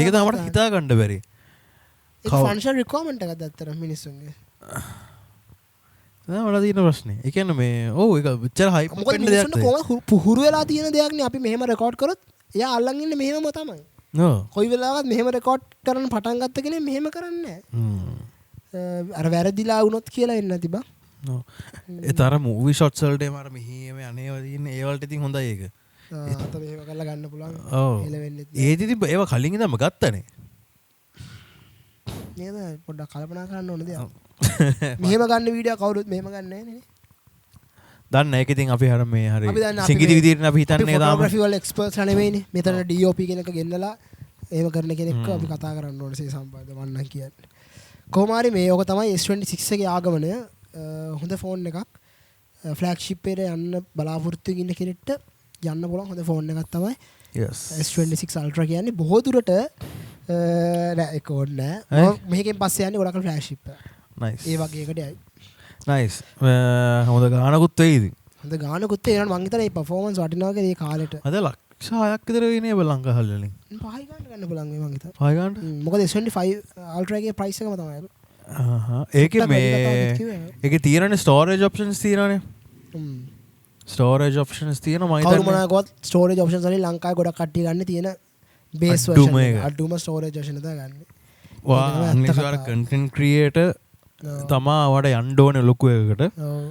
ඒක තමයි මට හිතා ගන්න බැරි. ඒක ෆන්ක්ෂනල් රික්වයර්මන්ට් එකක්ද ඇත්තට මිනිස්සුන්ගේ. නෑ වල තියෙන ප්‍රශ්නේ. ඒ කියන්නේ මේ ඔව් ඒක විතර හයිප් වෙන්න දෙයක් නෙවෙයි. කොහොමද පුහුරු වෙලා තියෙන දෙයක් නේ අපි මෙහෙම රෙකෝඩ් කරොත් එයා අල්ලන් ඉන්නේ මෙහෙමම තමයි. ඔව්. කොයි වෙලාවකත් මෙහෙම රෙකෝඩ් කරන්න පටන් ගත්ත කෙනෙක් මෙහෙම කරන්නේ නෑ. අර වැරදිලා වුණොත් කියලා එන්නේ නැති බං. ඔව්. ඒතර මූවි ෂොට්ස් වලට එම අර මෙහෙම අනේවා තියෙන්නේ ඒ වලට ඉතින් හොඳයි ඒක. ආ තව මේව කරලා ගන්න පුළුවන්. ඔව්. එලෙවෙන්නේ. ඒදි තිබ්බ ඒවා කලින් ඉඳන්ම ගත්තනේ. නේද පොඩ්ඩක් කල්පනා කරන්න ඕන දෙයක්. මෙහෙම ගන්න වීඩියෝ කවුරුත් මෙහෙම ගන්නේ නැහැ නේ. දන්න ඒක ඉතින් අපි හර මේ හරි සිංගිති විදිහට අපි හිතන්නේ තාම ෆොටෝග්‍රැෆි වල එක්ස්පර්ට්ස් නෙවෙයිනේ. මෙතන DOP කෙනෙක් ගෙන්නලා එහෙම කරන කෙනෙක්ව අපි කතා කරන්න ඕනේ සේ සම්බන්ධව වන්න කියන්නේ. කොහොම හරි මේ ඔක තමයි S26 එකේ ආගමනය. හොඳ ෆෝන් එකක්. ෆ්ලැග්ෂිප් එකේ යන්න බලාපොරොත්තු ඉන්න කෙනෙක්ට යන්න පුළුවන් හොඳ ෆෝන් එකක් තමයි. yes S26 Ultra කියන්නේ බොහෝ දුරට නෑ ඒක ඕනේ නෑ. මේකෙන් පස්සේ යන්නේ ගොඩක් ෆ්ලැග්ෂිප් එක. nice. ඒ වගේ එකට යයි. nice. හොඳ ගානකුත් වෙයිද? හොඳ ගානකුත් වෙනවා මං හිතන්නේ මේ performance වටිනවා කියලා මේ කාලෙට. අද ලක්ෂ 6ක් විතර වෙන්නේ බ ලංකාවල වලින්. 5 ගන්න පුළුවන් මේ මං හිතන්නේ. 5 ගන්න? මොකද S25 Ultra එකේ price එකම තමයි. ඒකේ මේ ඒකේ තියෙනනේ storage options තියෙනනේ. storage options තියෙනවා මම හිතන්නේ. කවුරු මොනවාකවත් storage options වලින් ලංකාවේ ගොඩක් කට්ටිය ගන්න තියෙන base version එක. අඩුම storage version එක ගන්න. වා අනිවාර්ය content creator තමා වට යන්න ඕනේ ලොකු එකකට. ඔව්.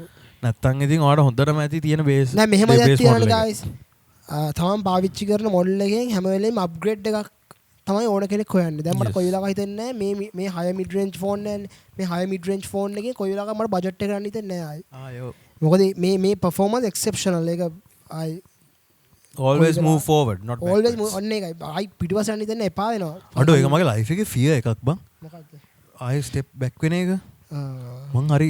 නැත්තම් ඉතින් ඔයාලට හොඳටම ඇති තියෙන බේස් නෑ මෙහෙම දෙයක් තියෙනවා guys තමන් පාවිච්චි කරන මොඩල් එකෙන් හැම වෙලේම අප්ග්‍රේඩ් එකක් තමයි ඕන කෙනෙක් හොයන්නේ. දැන් මට කොයි වෙලාවක හිතෙන්නේ මේ high mid range phone මේ high mid range phone එකේ කොයි වෙලාවක මට budget එක ගන්න හිතෙන්නේ නෑ ආයි. මොකද මේ performance exceptional එක ආයි always move forward not backwards. always move ඔන්න එකයි. ආයි පිටිපස්සට යන්න හිතෙන්නේ එපා වෙනවා. අඩෝ ඒක මගේ life එකේ fear එකක් බං. මොකක්ද? ආයි step back වෙන එක. මං හරි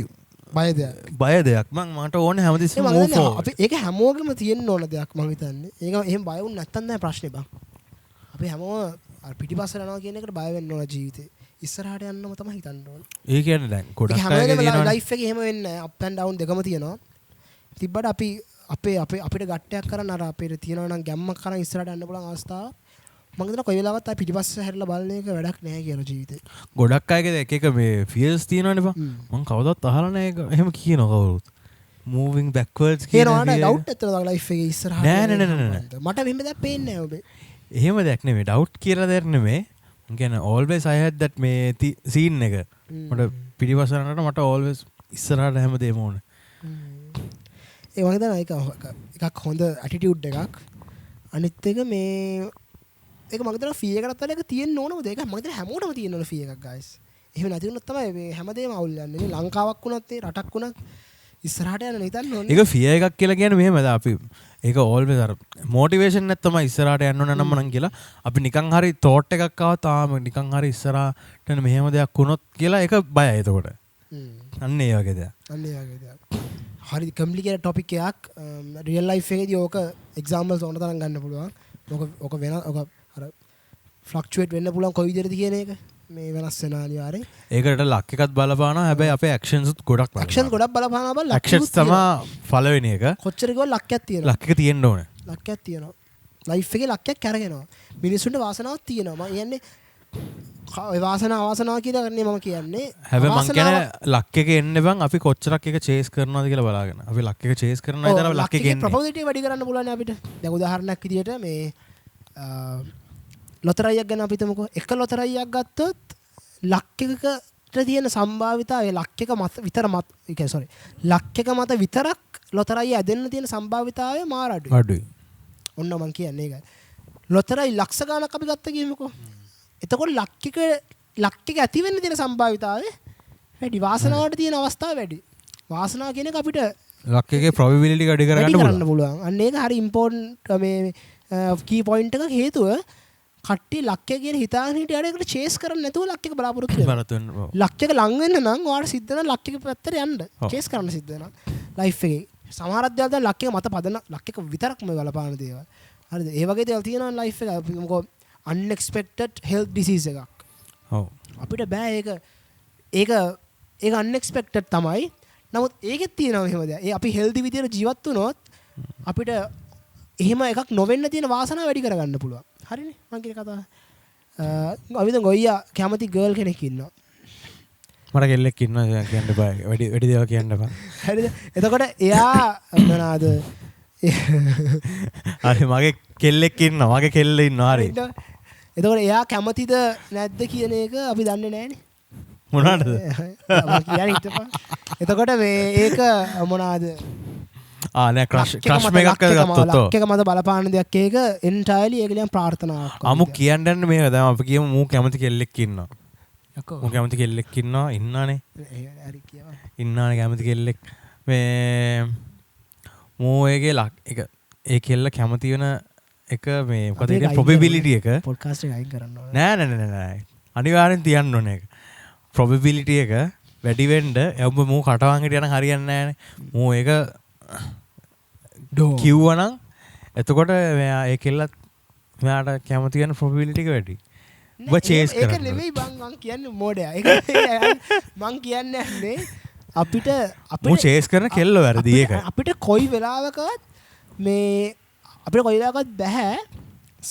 බය දෙයක් මට ඕන හැමතිස්සෙම move forward. අපි ඒක හැමෝගෙම තියෙන්න ඕන දෙයක් මං හිතන්නේ. ඒක එහෙම බය වුණ නැත්තම් තමයි ප්‍රශ්නේ බං. අපි හැමෝම පිටිපස්සට යනවා කියන එකට බය වෙන්න ඕන ජීවිතේ. ඉස්සරහට යන්නම තමයි හිතන්න ඕන. ඒ කියන්නේ දැන් ගොඩක් අයගේ තියෙනවා ලයිෆ් එකේ එහෙම වෙන්නේ නැහැ. up and down දෙකම තියෙනවා. තිබ්බට අපි අපිට ගැටයක් කරන්න අර අපේ තියෙනවා නම් ගැම්මක් කරන් ඉස්සරහට යන්න පුළුවන් අවස්ථාව මම හිතනවා කොයි වෙලාවවත් ආයි පිටිපස්ස හැරිලා බලන එක වැඩක් නැහැ කියලා ජීවිතේ. ගොඩක් අයගේ එක එක මේ fears තියෙනවනේ බං. මම කවදාවත් අහලා නැහැ ඒක. එහෙම කියනවා කවුරුත්. moving backwards කියන එක doubt ඇත්තද ලයිෆ් එකේ ඉස්සරහට නෑ මට මෙහෙම දෙයක් පේන්නේ නැහැ ඔබේ. එහෙම දෙයක් නෙමෙයි doubt කියලා දෙයක් නෙමෙයි. මම කියන්නේ always I had that මේ scene එක. මට පිටිපස්සට යනකොට මට always ඉස්සරහට හැමදේම ඕනේ. ඒ වගේ තමයි එකක් හොඳ ඇටිටියුඩ් එකක්. අනිත් එක මේ ඒක මම හිතනවා ෆී එකකට අතර එක තියෙන්න ඕනම දෙයක්. මම හිතනවා හැමෝටම තියෙන්න ඕන ෆී එකක් guys. එහෙම නැති වුණොත් තමයි මේ හැමදේම අවුල් යන්නේ. නේ ලංකාවක් වුණත් ඒ රටක් වුණත් ඉස්සරහට යන්න හිතන්න ඕනේ. ඒක ෆී එකක් කියලා කියන්නේ මෙහෙමද අපි ඒක always අර motivation එක තමයි ඉස්සරහට යන්න ඕන නම් මනම් කියලා අපි නිකන් හරි thought එකක් ආව තාම නිකන් හරි ඉස්සරහට මෙහෙම දෙයක් වුණොත් කියලා ඒක බයයි එතකොට. අන්න ඒ වගේ දෙයක්. අන්න ඒ වගේ දෙයක්. හරි කම්ප්ලිකේටඩ් ටොපික් එකක් රියල් ලයිෆ් එකේදී ඕක එක්සැම්පල්ස් ඕන තරම් ගන්න පුළුවන්. ඕක වෙන ඕක අර ෆ්ලක්චුවේට් වෙන්න පුළුවන් කොයි විදිහටද කියන එක මේ වෙනස් වෙන අනිවාර්යෙන්. ඒකට ලක් එකක් බලපානවා. හැබැයි අපේ ඇක්ෂන්ස් උත් ගොඩක් බලපානවා. ඇක්ෂන් ගොඩක් බලපානවා බල. ඇක්ෂන්ස් තමයි පළවෙනි එක. කොච්චර කිව්ව ලක්යක් තියෙනවා. ලක් එක තියෙන්න ඕනේ. ලක්යක් තියෙනවා. ලයිෆ් එකේ ලක්යක් කරගෙනවා. මිනිස්සුන්ට වාසනාවක් තියෙනවා. මම කියන්නේ වාසනාව කියලා කරන්නේ මම කියන්නේ. හැබැයි මං කියන්නේ ලක් එකේ එන්න බං අපි කොච්චරක් එක චේස් කරනවද කියලා බලාගෙන. අපි ලක් එක චේස් කරනවා විතර ලක් එකේ එන්නේ. ප්‍රොබැබිලිටි වැඩි කරන්න පුළුවන් අපිට. දැන් උදාහරණයක් විදියට මේ ලොතරැයියක් ගැන අපි හිතමුකෝ. එක ලොතරැයියක් ගත්තොත් ලක් එකකට තියෙන සම්භාවිතාවය ලක් එක මත විතර ලක් එක මත විතරක් ලොතරැයිය ඇදෙන්න තියෙන සම්භාවිතාවය මාර අඩුයි. අඩුයි. ඔන්න මං කියන්නේ ඒකයි. ලොතරැයි ලක්ෂ ගණක් අපි ගත්ත කියමුකෝ. එතකොට ලක් එක ඇති වෙන්න තියෙන සම්භාවිතාවය වැඩි. වාසනාවට තියෙන අවස්ථාව වැඩි. වාසනාව කියන එක අපිට ලක් එකේ probability වැඩි කරගන්න පුළුවන්. අන්න ඒක හරි important මේ key point එකක් හේතුව කට්ටිය ලක් එක කියන හිතාගෙන හිටියට ඒකට chase කරන්න නැතුව ලක් එක බලාපොරොත්තු වෙනවා. ලක් එක ලඟ වෙන්න නම් ඔයාලට සිද්ධ වෙනවා ලක් එක පැත්තට යන්න. chase කරන්න සිද්ධ වෙනවා. ලයිෆ් එකේ සමහරක් දේවල් දැන් ලක් එක මත පදන ලක් එක විතරක්ම බලපාන දේවල්. හරිද? ඒ වගේ දේවල් තියෙනවා ලයිෆ් එක. අපි මොකෝ unexpected health disease එකක්. ඔව්. අපිට බෑ ඒක unexpected තමයි. නමුත් ඒකෙත් තියෙනවා මෙහෙම දෙයක්. ඒ අපි healthy විදියට ජීවත් වුණොත් අපිට එහෙම එකක් නොවෙන්න තියෙන වාසනාව වැඩි කරගන්න පුළුවන්. හරිනේ මම කියන කතාව. අපි දැන් ගොයියා කැමති ගර්ල් කෙනෙක් ඉන්නවා. මට කෙල්ලෙක් ඉන්නවා කියන්න බෑ. වැඩි දේවල් කියන්න බෑ. හරිද? එතකොට එයා මොනවාද? හරි මගේ කෙල්ලෙක් ඉන්නවා. මගේ කෙල්ල ඉන්නවා. හරි. එතකොට එයා කැමතිද නැද්ද කියන එක අපි දන්නේ නැහනේ. මොනවාද? කියන්නේ හිටපන්. එතකොට මේ ඒක මොනවාද? නෑ ක්‍රෂ් මේකක් කරගත්තොත් ලක් එක මත බලපාන දෙයක් ඒක එන්ටයර්ලි ඒක නිකන් ප්‍රාර්ථනාවක්. අමු කියන්නේ මේක දැන් අපි කියමු මූ කැමති කෙල්ලෙක් ඉන්නවා. මූ කැමති කෙල්ලෙක් ඉන්නවා ඉන්නනේ. හරි කියවා. ඉන්නනේ කැමති කෙල්ලෙක්. මේ මූ ඒකේ ලක් එක ඒ කෙල්ල කැමති වෙන එක මේ මොකද ඒ probability එක පොඩ්කාස්ට් එක අයින් කරන්න ඕනේ. නෑ. අනිවාර්යෙන් තියන්න ඕනේ ඒක. probability එක වැඩි වෙන්න ඔබ මූ කටවන් හිටියනම් හරියන්නේ නෑනේ. මූ ඒක කිව්වනම් එතකොට මෙයා ඒ කෙල්ලත් මෙයාට කැමති වෙන probability එක වැඩි. ඔබ chase කරන්න. ඒක නෙමෙයි මං කියන්නේ මෝඩයා. ඒක මං කියන්නේ නැහැ අපිට මූ chase කරන කෙල්ල වැරදි ඒක. අපිට කොයි වෙලාවකවත් මේ අපිට කොයි වෙලාවකවත් බෑ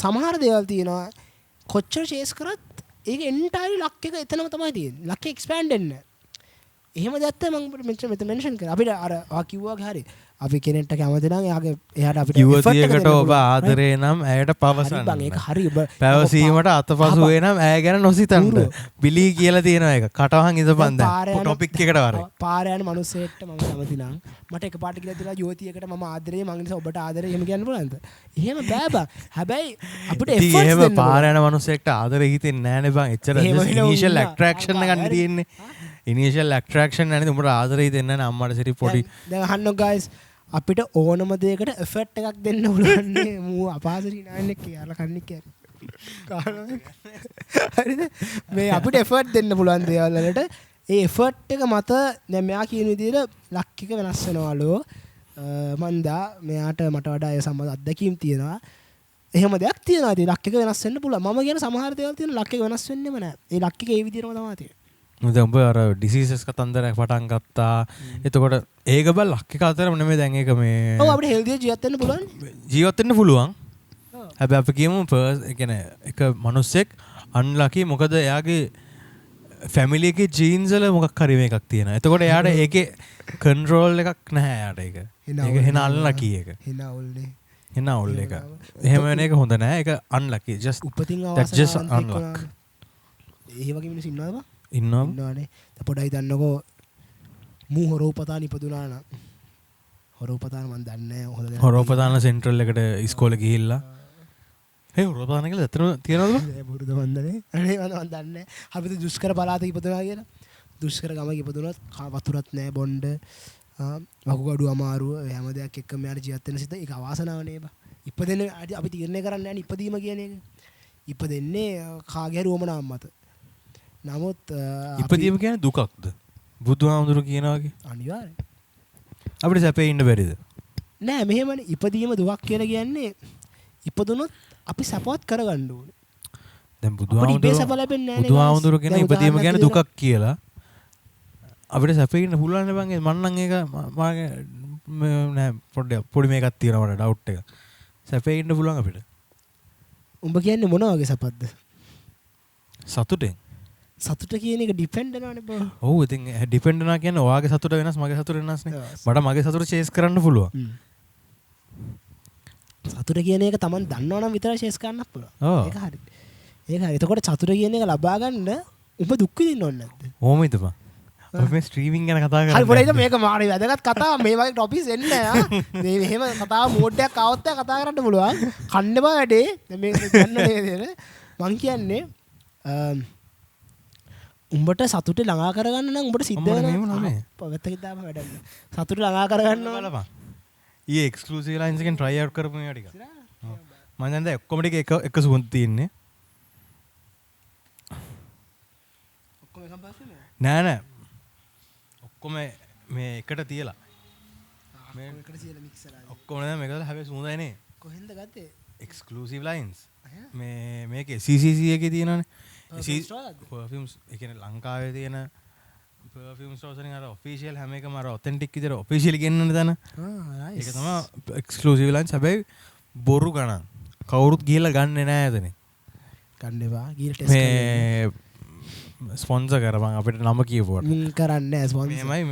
සමහර දේවල් තියෙනවා කොච්චර chase කරත් ඒක entirely ලක් එක එතනම තමයි තියෙන්නේ. ලක් එක expand වෙන්නේ. එහෙම දැත්ත මං මෙත මෙන්ෂන් කර අපිට අර කිව්වාගේ හරි අපි කෙනෙක්ට කැමති නම් එයාට අපිට යුවතියකට ඔබ ආදරේ නම් ඇයට පවසන්න. ඒක හරි ඔබ පැවසීමට අතපසු වේ නම් ඇය ගැන නොසිතන්න. බිලී කියලා තියෙනවා ඒක. කටවහන් ඉඳපන් දැන්. ටොපික් එකට වරේ. පාර යන මිනිස්සෙක්ට මම කැමති නම් මට එකපාරට කියලා දෙනවා යුවතියකට මම ආදරේ මං නිසා ඔබට ආදරේ එහෙම කියන්න පුළුවන්ද? එහෙම බෑ බං. හැබැයි අපිට එෆර්ට්ස් දෙන්න. එහෙම පාර යන මිනිස්සෙක්ට ආදරේ හිතෙන්නේ නැහනේ බං. එච්චර ඉනිෂියල් ඇට්‍රැක්ෂන් එකක් තියෙන්නේ. ඉනිෂියල් ඇට්‍රැක්ෂන් නැනේ උඹට ආදරේ හිතෙන්නේ නැහැ අම්මට සිරි පොඩි. දැන් අහන්නකො ගයිස් අපිට ඕනම දෙයකට එෆර්ට් එකක් දෙන්න පුළුවන්නේ මූ අපහාසරී නායනෙක් කියලා කන්නේ කියන්නේ. හරිද? මේ අපිට එෆර්ට් දෙන්න පුළුවන් දේවල් වලට ඒ එෆර්ට් එක මත දැන් මෙයා කියන විදිහට ලක් එක වෙනස් වෙනවලු. මන්දා මෙයාට මට වඩා ඒ සම්බන්ධ අත්දැකීම් තියෙනවා. එහෙම දෙයක් තියෙනවා. ඉතින් ලක් එක වෙනස් වෙන්න පුළුවන්. මම කියන සමහර දේවල් තියෙන ලක් එක වෙනස් වෙන්නෙම නැහැ. ඒ ලක් එක ඒ විදිහටම තමයි තියෙන්නේ. දැන් උඹ අර ඩිසීසස් කතන්දරයක් පටන් ගත්තා. එතකොට ඒක බල ලක් එක අතරම නෙමෙයි දැන් ඒක මේ ඔව් අපිට හෙල්දිව ජීවත් වෙන්න පුළුවන්. ජීවත් වෙන්න පුළුවන්. හැබැයි අපි කියමු ඒ කියන්නේ එක මිනිස්සෙක් අන්ලකි මොකද එයාගේ ෆැමිලි එකේ ජීන්ස් වල මොකක් හරි මේකක් තියෙනවා. එතකොට එයාට ඒකේ කන්ට්‍රෝල් එකක් නැහැ එයාට ඒක. ඒක හෙන අන්ලකි එක. හෙන අවුල්නේ. හෙන අවුල් එක. එහෙම වෙන එක හොඳ නැහැ. ඒක අන්ලකි. just උපතින් that's just unluck. ඒ වගේ මිනිස්සු ඉන්නවද බං? ඉන්නවානේ. පොඩ්ඩක් හිතන්නකෝ මූ හොරෝපතාන ඉපදුනා නම් හොරෝපතාන මන් දන්නේ නැහැ හොඳ දැන හොරෝපතාන සෙන්ට්‍රල් එකට ඉස්කෝලේ ගිහිල්ලා හොරෝපතාන කියලා ඇත්තටම තියනවද බුරුද මන්දනේ අනේ මන් දන්නේ නැහැ අපිට දුෂ්කර පළාතක ඉපදුනා කියලා දුෂ්කර ගමක ඉපදුනොත් වතුරත් නැහැ බොණ්ඩ වකුගඩු අමාරුව හැම දෙයක් එක්ක මෙයාට ජීවත් වෙන්න සිද්ධ ඒක අවාසනාව නේ බා ඉපදෙන අපි තීරණය කරන්නේ නැහැ ඉපදීම කියන එක ඉපදෙන්නේ කාගේ හරි උවමනාවක් මත නමුත් ඉපදීම කියන්නේ දුකක්ද? බුදුහාමුදුරු කියනවා වගේ. අනිවාර්යයෙන්. අපිට සැපේ ඉන්න බැරිද? නෑ මෙහෙමනේ ඉපදීම දුකක් කියලා කියන්නේ ඉපදුනොත් අපි සපවත් කරගන්න ඕනේ. දැන් බුදුහාමුදුරු කියන ඉපදීම කියන්නේ දුකක් කියලා. අපිට සැපේ ඉන්න පුළුවන් නේ බං. මම නම් ඒක මාගේ නෑ පොඩි මේකක් තියෙනවා මට ඩවුට් එක. සැපේ ඉන්න පුළුවන් අපිට. උඹ කියන්නේ මොන වගේ සපත්ද? සතුටෙන්. සතුට කියන එක ඩිපෙන්ඩ් වෙනවනේ බෝ. ඔව් ඉතින් ඩිපෙන්ඩ් වෙනවා කියන්නේ ඔයාගේ සතුට වෙනස් මගේ සතුට වෙනස් නේ. මට මගේ සතුට චේස් කරන්න පුළුවන්. සතුට කියන එක Taman දන්නවනම් විතරයි චේස් කරන්නත් පුළුවන්. ඒක හරි. ඒක හරි. එතකොට සතුට කියන එක ලබා ගන්න උඹ දුක් විඳින්න ඕනේ නැද්ද? ඕම හිතපන්. අපි මේ ස්ට්‍රීමින් ගැන කතා කරන්නේ. හරි පොඩ්ඩක් මේක මාරි වැදගත් කතාව මේ වගේ ටොපික්ස් එන්නේ ආ. මේ මෙහෙම කතාව මෝඩ් එකක් ආවොත් කතා කරන්න පුළුවන්. කන්න බෑ වැඩේ. මේ ගන්න නේද? මං කියන්නේ උඹට සතුට ළඟා කරගන්න නම් උඹට සිද්ධ වෙනවා. පැත්තකින් දාපන් වැඩක්. සතුට ළඟා කරගන්න බලපන්. ඊයේ එක්ස්ක්ලූසිව් ලයින්ස් එකෙන් try out කරපු මේවා ටික. මම දැන් ඔක්කොම ටික එක සුවඳ තියෙන්නේ. ඔක්කොම එකම පාස්සේ නෑ නෑ. ඔක්කොම මේ එකට තියලා. මේ එකට තියලා මික්ස් කරලා. ඔක්කොම නෑ මේකද හැබැයි සුවඳයි නේ. කොහෙන්ද ගත්තේ? Exclusive lines. මේකේ CCC එකේ තියෙනවනේ. පර්ෆියුම්ස් ඒ කියන්නේ ලංකාවේ තියෙන පර්ෆියුම් ස්ටෝර්ස් වලින් අර ඔෆිෂියල් හැම එකම අර ඔතෙන්ටික් විදිහට ඔෆිෂියලි ගෙන්නන තැන. ඒක තමයි එක්ස්ක්ලූසිව් ලයින්ස්. හැබැයි බොරු ගණන්. කවුරුත් ගිහලා ගන්නෙ නෑ එතන. ගන්න එපා. ගිහලා ටෙස්ට් කරන්න. මේ ස්පොන්සර් කරපන් අපිට නම කියපුවට. මුන් කරන්නේ නෑ ස්පොන්සර්. මෙහෙමයි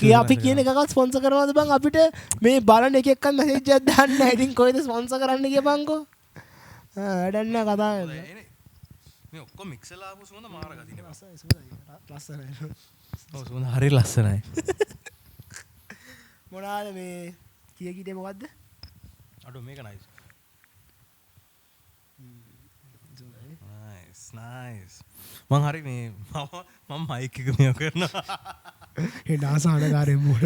මේ අපි කියන එකකත් ස්පොන්සර් කරනවද බං අපිට මේ බලන එක එක්කන් මැසේජ් එකක් දාන්න නෑ. ඉතින් කොහෙද ස්පොන්සර් කරන්න කියපන්කෝ. වැඩක් නෑ කතා කරන්න. මේ ඔක්කොම මික්සලා ආපු සුවඳ මාර ගතිනේ. ලස්සනයි. ඔව් සුවඳ හරි ලස්සනයි. මොනවාද මේ කීයකීටේ මොකද්ද? අඩෝ මේක නයිස්. නයිස්. මං හරි මේ මම මයික් එක මෙයා කරනවා. ඒ නාසානකාරයෙන් මොන.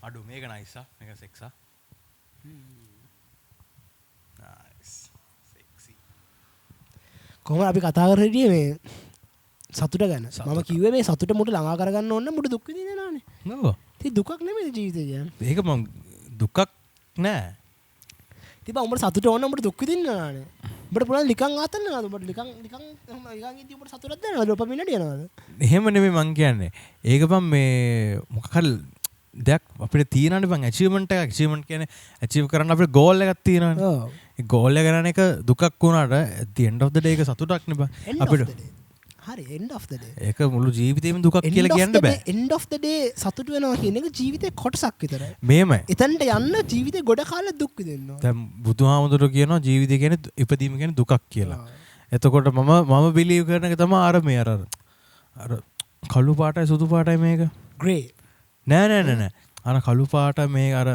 අඩෝ මේක නයිස් ආ. මේක සෙක්ස් ආ. කොහොමද අපි කතා කරලා හිටියේ මේ සතුට ගැන. මම කිව්වේ මේ සතුට මුට ළඟා කරගන්න ඕන නම් මුට දුක් විඳින්න නෑනේ. ඔව්. ඉතින් දුකක් නෙමෙයි ජීවිතේ කියන්නේ. ඒක මම දුකක් නෑ. ඉතින් උඹට සතුට ඕන නම් උඹට දුක් විඳින්න නෑනේ. උඹට පුළුවන් නිකන් ආතන්න නේද? උඹට නිකන් ඉඳි උඹට සතුටක් දැනෙනවද? ඩොපමින් නඩියනවද? එහෙම නෙමෙයි මං කියන්නේ. ඒක බම් මේ මොකක් හරි දෙයක් අපිට තියෙනවනේ බං ඇචීව්මන්ට් එකක්. ඇචීව්මන්ට් කියන්නේ ඇචීව් කරන්න අපිට ගෝල් එකක් තියෙනවනේ. ඔව්. ඒ ගෝල් එක කරන එක දුකක් වුණාට at the end of the day ඒක සතුටක් නේ බං. අපිට හරි end of the day ඒක මුළු ජීවිතේම දුකක් කියලා කියන්න බෑ. end of the day සතුට වෙනවා කියන එක ජීවිතේ කොටසක් විතරයි. මේමයි. එතනට යන්න ජීවිතේ ගොඩ කාලයක් දුක් විඳින්න ඕන. දැන් බුදුහාමුදුරුවෝ කියනවා ජීවිතය කියන්නේ ඉපදීම කියන්නේ දුකක් කියලා. එතකොට මම බිලීව් කරන එක තමයි අර මේ අර කළු පාටයි සුදු පාටයි මේක. grey. නෑ. අර කළු පාට මේ අර